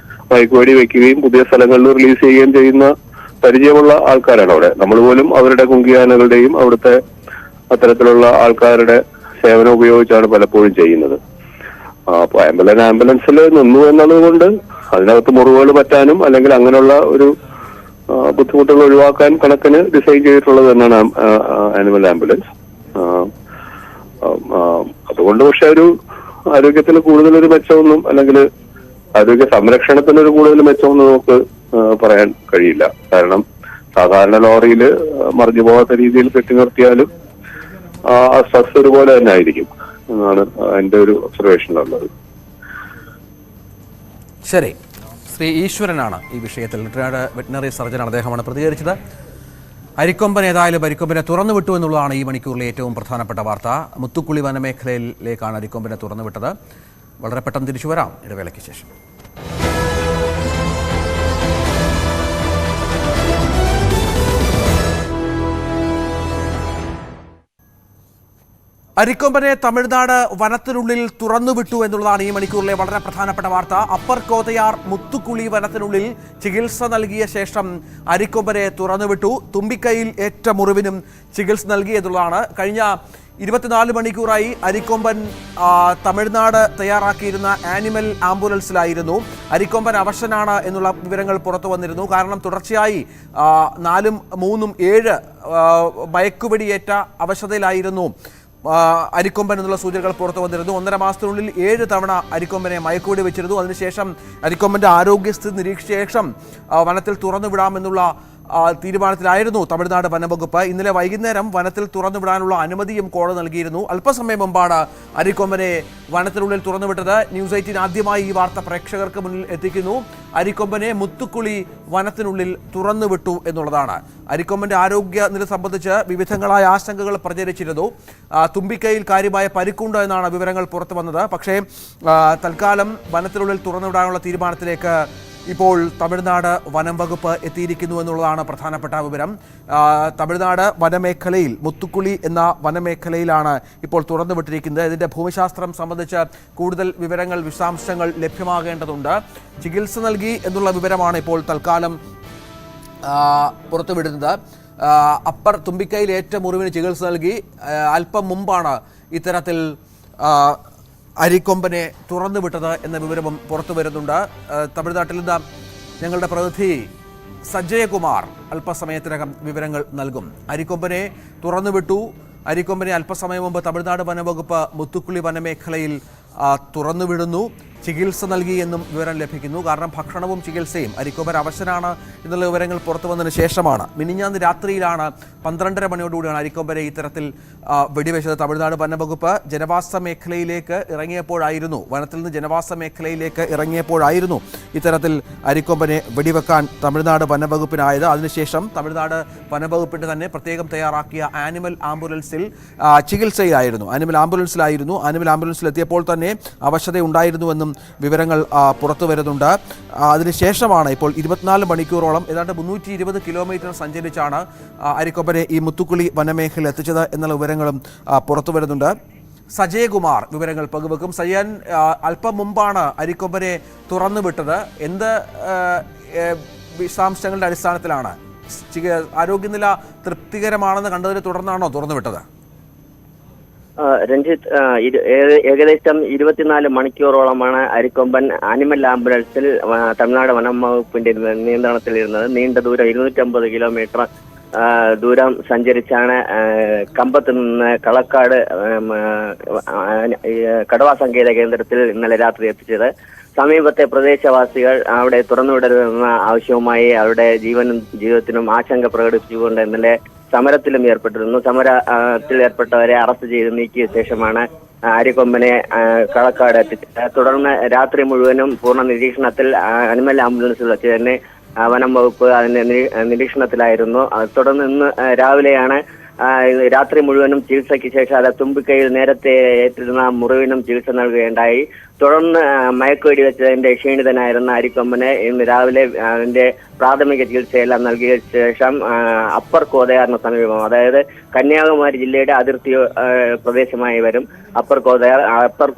മയക്കുവെടി വെക്കുകയും പുതിയ സ്ഥലങ്ങളിൽ റിലീസ് ചെയ്യുകയും ചെയ്യുന്ന പരിചയമുള്ള ആൾക്കാരാണ് അവിടെ. നമ്മൾ പോലും അവരുടെ കുങ്കിയാനകളുടെയും അവിടുത്തെ അത്തരത്തിലുള്ള ആൾക്കാരുടെ സേവനം ഉപയോഗിച്ചാണ് പലപ്പോഴും ചെയ്യുന്നത്. അപ്പൊ ആംബുലൻസിൽ നിന്നു എന്നുള്ളത് കൊണ്ട് അതിനകത്ത് മുറിവുകൾ പറ്റാനും അല്ലെങ്കിൽ അങ്ങനെയുള്ള ഒരു ബുദ്ധിമുട്ടുകൾ ഒഴിവാക്കാൻ കണക്കിന് ഡിസൈൻ ചെയ്തിട്ടുള്ളത് തന്നെയാണ് ആനിമൽ ആംബുലൻസ്. അതുകൊണ്ട് പക്ഷെ ഒരു ആരോഗ്യത്തിന് കൂടുതലൊരു മെച്ചമൊന്നും അല്ലെങ്കിൽ ആരോഗ്യ സംരക്ഷണത്തിനൊരു കൂടുതൽ മെച്ചമൊന്നും നമുക്ക് പറയാൻ കഴിയില്ല. കാരണം സാധാരണ ലോറിയിൽ മറിഞ്ഞു പോകാത്ത രീതിയിൽ കെട്ടി നിർത്തിയാലും ആ സ്ട്രെസ് ഒരുപോലെ തന്നെ ആയിരിക്കും എന്നാണ് എന്റെ ഒരു ഒബ്സർവേഷനിലുള്ളത്. ശരി, ശ്രീ ഈശ്വരനാണ് ഈ വിഷയത്തിൽ റിട്ടയർഡ് വെറ്റിനറി സർജനാണ്. അദ്ദേഹമാണ് പ്രതികരിച്ചത്. അരിക്കൊമ്പൻ ഏതായാലും അരിക്കൊമ്പനെ തുറന്നുവിട്ടു എന്നുള്ളതാണ് ഈ മണിക്കൂറിലെ ഏറ്റവും പ്രധാനപ്പെട്ട വാർത്ത. മുത്തുക്കുളി വനമേഖലയിലേക്കാണ് അരിക്കൊമ്പനെ തുറന്നുവിട്ടത്. വളരെ പെട്ടെന്ന് തിരിച്ചു വരാം ഇടവേളയ്ക്ക് ശേഷം. അരിക്കൊമ്പനെ തമിഴ്നാട് വനത്തിനുള്ളിൽ തുറന്നുവിട്ടു എന്നുള്ളതാണ് ഈ മണിക്കൂറിലെ വളരെ പ്രധാനപ്പെട്ട വാർത്ത. അപ്പർ കോതയാർ മുത്തുക്കുളി വനത്തിനുള്ളിൽ ചികിത്സ നൽകിയ ശേഷം അരിക്കൊമ്പനെ തുറന്നുവിട്ടു. തുമ്പിക്കൈയിൽ ഏറ്റ മുറിവിനും ചികിത്സ നൽകി എന്നുള്ളതാണ്. കഴിഞ്ഞ 24 മണിക്കൂറായി അരിക്കൊമ്പൻ തമിഴ്നാട് തയ്യാറാക്കിയിരുന്ന ആനിമൽ ആംബുലൻസിലായിരുന്നു. അരിക്കൊമ്പൻ അവശനാണ് എന്നുള്ള വിവരങ്ങൾ പുറത്തു വന്നിരുന്നു. കാരണം തുടർച്ചയായി 4, 3, 7 മയക്കുവെടിയേറ്റ അവശതയിലായിരുന്നു അരിക്കൊമ്പൻ എന്നുള്ള സൂചനകൾ പുറത്തു വന്നിരുന്നു. 1.5 മാസത്തിനുള്ളിൽ 7 തവണ അരിക്കൊമ്പനെ മയക്കുവെടി വെച്ചിരുന്നു. അതിനുശേഷം അരിക്കൊമ്പന്റെ ആരോഗ്യസ്ഥിതി നിരീക്ഷിച്ച ശേഷം വനത്തിൽ തുറന്നുവിടാമെന്നുള്ള തീരുമാനത്തിലായിരുന്നു തമിഴ്നാട് വനംവകുപ്പ്. ഇന്നലെ വൈകുന്നേരം വനത്തിൽ തുറന്നുവിടാനുള്ള അനുമതിയും കോടതി നൽകിയിരുന്നു. അല്പസമയം മുമ്പാണ് അരിക്കൊമ്പനെ വനത്തിനുള്ളിൽ തുറന്നുവിട്ടത്. ന്യൂസ് 18 ആദ്യമായി ഈ വാർത്ത പ്രേക്ഷകർക്ക് മുന്നിൽ എത്തിക്കുന്നു. അരിക്കൊമ്പനെ മുത്തുക്കുളി വനത്തിനുള്ളിൽ തുറന്നുവിട്ടു എന്നുള്ളതാണ്. അരിക്കൊമ്പന്റെ ആരോഗ്യനില സംബന്ധിച്ച് വിവിധങ്ങളായ ആശങ്കകൾ പ്രചരിച്ചിരുന്നു. തുമ്പിക്കൈയിൽ കാര്യമായ പരിക്കുണ്ട് എന്നാണ് വിവരങ്ങൾ പുറത്തു വന്നത്. പക്ഷേ തൽക്കാലം വനത്തിനുള്ളിൽ തുറന്നുവിടാനുള്ള തീരുമാനത്തിലേക്ക് ഇപ്പോൾ തമിഴ്നാട് വനം വകുപ്പ് എത്തിയിരിക്കുന്നു എന്നുള്ളതാണ് പ്രധാനപ്പെട്ട വിവരം. തമിഴ്നാട് വനമേഖലയിൽ മുത്തുക്കുളി എന്ന വനമേഖലയിലാണ് ഇപ്പോൾ തുറന്നുവിട്ടിരിക്കുന്നത്. ഇതിൻ്റെ ഭൂമിശാസ്ത്രം സംബന്ധിച്ച് കൂടുതൽ വിവരങ്ങൾ, വിശദാംശങ്ങൾ ലഭ്യമാകേണ്ടതുണ്ട്. ചികിത്സ നൽകി എന്നുള്ള വിവരമാണ് ഇപ്പോൾ തൽക്കാലം പുറത്തുവിടുന്നത്. അപ്പർ തുമ്പിക്കൈയിൽ ഏറ്റ മുറിവിന് ചികിത്സ നൽകി. അല്പം മുമ്പാണ് ഇത്തരത്തിൽ അരിക്കൊമ്പനെ തുറന്നുവിട്ടത് എന്ന വിവരവും പുറത്തു വരുന്നുണ്ട്. തമിഴ്നാട്ടിൽ നിന്ന് ഞങ്ങളുടെ പ്രതിനിധി സജയകുമാർ അല്പസമയത്തിനകം വിവരങ്ങൾ നൽകും. അരിക്കൊമ്പനെ തുറന്നുവിട്ടു. അരിക്കൊമ്പനെ അല്പസമയം മുമ്പ് തമിഴ്നാട് വനംവകുപ്പ് മുത്തുക്കുളി വനമേഖലയിൽ തുറന്നുവിടുന്നു. ചികിത്സ നൽകി എന്നും വിവരം ലഭിക്കുന്നു. കാരണം ഭക്ഷണവും ചികിത്സയും, അരിക്കൊമ്പൻ അവശനാണ് എന്നുള്ള വിവരങ്ങൾ പുറത്തു വന്നതിന് ശേഷമാണ്. മിനിഞ്ഞാന്ന് രാത്രിയിലാണ് 12:30 മണിയോടുകൂടിയാണ് അരിക്കൊമ്പനെ ഇത്തരത്തിൽ വെടിവെച്ചത്. തമിഴ്നാട് വനംവകുപ്പ് ജനവാസ മേഖലയിലേക്ക് ഇറങ്ങിയപ്പോഴായിരുന്നു, വനത്തിൽ നിന്ന് ജനവാസ മേഖലയിലേക്ക് ഇറങ്ങിയപ്പോഴായിരുന്നു ഇത്തരത്തിൽ അരിക്കൊമ്പനെ വെടിവെക്കാൻ തമിഴ്നാട് വനംവകുപ്പിനായത്. അതിനുശേഷം തമിഴ്നാട് വനംവകുപ്പിൻ്റെ തന്നെ പ്രത്യേകം തയ്യാറാക്കിയ ആനിമൽ ആംബുലൻസിൽ ചികിത്സയിലായിരുന്നു. ആനിമൽ ആംബുലൻസിലെത്തിയപ്പോൾ തന്നെ അവശതയുണ്ടായിരുന്നുവെന്നും വിവരങ്ങൾ പുറത്തു വരുന്നുണ്ട്. അതിനുശേഷമാണ് ഇപ്പോൾ 24 മണിക്കൂറോളം ഏതാണ്ട് 320 കിലോമീറ്റർ സഞ്ചരിച്ചാണ് അരിക്കൊമ്പനെ ഈ മുത്തുക്കുളി വനമേഖലയിൽ എത്തിച്ചത് എന്നുള്ള വിവരങ്ങളും പുറത്തു വരുന്നുണ്ട്. സജയകുമാർ വിവരങ്ങൾ പങ്കുവെക്കും. സജയൻ, അല്പം മുമ്പാണ് അരിക്കൊമ്പനെ തുറന്നുവിട്ടത്. എന്ത് വിശദാംശങ്ങളുടെ അടിസ്ഥാനത്തിലാണ്? ആരോഗ്യനില തൃപ്തികരമാണെന്ന് കണ്ടതിനെ തുടർന്നാണോ തുറന്നുവിട്ടത്? രഞ്ജിത്ത്, ഏകദേശം 24 മണിക്കൂറോളമാണ് അരിക്കൊമ്പൻ ആനിമൽ ആംബുലൻസിൽ തമിഴ്നാട് വനം വകുപ്പിന്റെ നിയന്ത്രണത്തിലിരുന്നത്. നീണ്ട ദൂരം 250 കിലോമീറ്റർ ദൂരം സഞ്ചരിച്ചാണ് കമ്പത്ത് നിന്ന് കളക്കാട് കടുവാ സങ്കേത കേന്ദ്രത്തിൽ ഇന്നലെ രാത്രി എത്തിച്ചത്. സമീപത്തെ പ്രദേശവാസികൾ അവിടെ തുറന്നുവിടരുതെന്ന ആവശ്യവുമായി അവരുടെ ജീവനും ജീവിതത്തിനും ആശങ്ക പ്രകടിപ്പിച്ചുകൊണ്ട് ഇന്നലെ സമരത്തിലും ഏർപ്പെട്ടിരുന്നു. സമരത്തിൽ ഏർപ്പെട്ടവരെ അറസ്റ്റ് ചെയ്ത് നീക്കിയ ശേഷമാണ് അരിക്കൊമ്പനെ കളക്കാട് എത്തിച്ചത്. തുടർന്ന് രാത്രി മുഴുവനും പൂർണ്ണ നിരീക്ഷണത്തിൽ അനിമൽ ആംബുലൻസിൽ വെച്ച് തന്നെ വനം വകുപ്പ് അതിന്റെ നിരീക്ഷണത്തിലായിരുന്നു. തുടർന്ന് ഇന്ന് രാവിലെയാണ് രാത്രി മുഴുവനും ചികിത്സയ്ക്ക് ശേഷം അത് തുമ്പിക്കൈയിൽ നേരത്തെ ഏറ്റിരുന്ന മുറിവിനും ചികിത്സ നൽകുകയുണ്ടായി. തുടർന്ന് മയക്കുവെടി വെച്ചതിന്റെ ക്ഷീണിതനായിരുന്ന അരിക്കൊമ്പനെ ഇന്ന് രാവിലെ അതിന്റെ പ്രാഥമിക ചികിത്സയെല്ലാം നൽകിയ ശേഷം അപ്പർ കോതയാറിന് സമീപം, അതായത് കന്യാകുമാരി ജില്ലയുടെ അതിർത്തി പ്രദേശമായി വരും അപ്പർ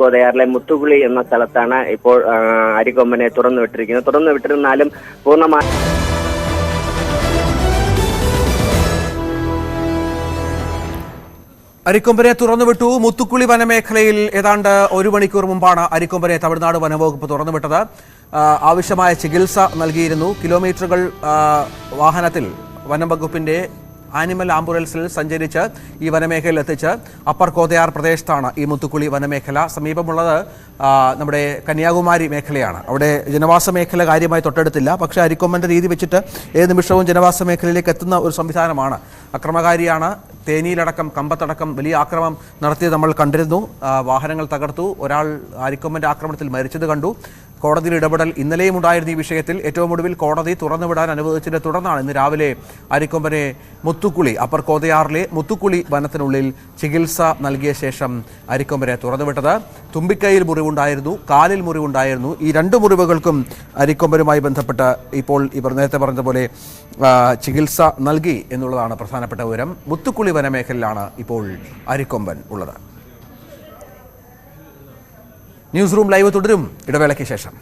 കോതയാറിലെ മുത്തുകുളി എന്ന സ്ഥലത്താണ് ഇപ്പോൾ അരിക്കൊമ്പനെ തുറന്നുവിട്ടിരിക്കുന്നത്. തുറന്നുവിട്ടിരുന്നാലും പൂർണ്ണമായി അരിക്കൊമ്പനെ തുറന്നുവിട്ടു. മുത്തുക്കുളി വനമേഖലയിൽ ഏതാണ്ട് 1 മണിക്കൂർ മുമ്പാണ് അരിക്കൊമ്പനെ തമിഴ്നാട് വനംവകുപ്പ് തുറന്നുവിട്ടത്. ആവശ്യമായ ചികിത്സ നൽകിയിരുന്നു. കിലോമീറ്ററുകൾ വാഹനത്തിൽ വനംവകുപ്പിന്റെ ആനിമൽ ആംബുലൻസിൽ സഞ്ചരിച്ച് ഈ വനമേഖലയിൽ എത്തിച്ച് അപ്പർ കോതയാർ പ്രദേശത്താണ് ഈ മുത്തുക്കുളി വനമേഖല. സമീപമുള്ളത് നമ്മുടെ കന്യാകുമാരി മേഖലയാണ്. അവിടെ ജനവാസ മേഖല കാര്യമായി തൊട്ടടുത്തില്ല. പക്ഷേ അരിക്കൊമ്പൻ്റെ രീതി വെച്ചിട്ട് ഏത് നിമിഷവും ജനവാസ മേഖലയിലേക്ക് എത്തുന്ന ഒരു സംവിധാനമാണ്. അക്രമകാരിയാണ്. തേനിയിലടക്കം കമ്പത്തടക്കം വലിയ ആക്രമണം നടത്തിയത് നമ്മൾ കണ്ടിരുന്നു. വാഹനങ്ങൾ തകർത്തു. ഒരാൾ അരിക്കൊമ്പൻ്റെ ആക്രമണത്തിൽ മരിച്ചത് കണ്ടു. കോടതിയിൽ ഇടപെടൽ ഇന്നലെയും ഉണ്ടായിരുന്നു ഈ വിഷയത്തിൽ. ഏറ്റവും ഒടുവിൽ കോടതി തുറന്നുവിടാൻ അനുവദിച്ചതിനെ തുടർന്നാണ് ഇന്ന് രാവിലെ അരിക്കൊമ്പനെ മുത്തുക്കുളി അപ്പർ കോതയാറിലെ മുത്തുക്കുളി വനത്തിനുള്ളിൽ ചികിത്സ നൽകിയ ശേഷം അരിക്കൊമ്പനെ തുറന്നുവിട്ടത്. തുമ്പിക്കൈയിൽ മുറിവുണ്ടായിരുന്നു, കാലിൽ മുറിവുണ്ടായിരുന്നു. ഈ 2 മുറിവുകൾക്കും അരിക്കൊമ്പനുമായി ബന്ധപ്പെട്ട് ഇപ്പോൾ ഇവർ നേരത്തെ പറഞ്ഞതുപോലെ ചികിത്സ നൽകി എന്നുള്ളതാണ് പ്രധാനപ്പെട്ട വിവരം. മുത്തുക്കുളി വനമേഖലയിലാണ് ഇപ്പോൾ അരിക്കൊമ്പൻ ഉള്ളത്. ന്യൂസ് റൂം ലൈവ് തുടരും ഇടവേളയ്ക്ക് ശേഷം.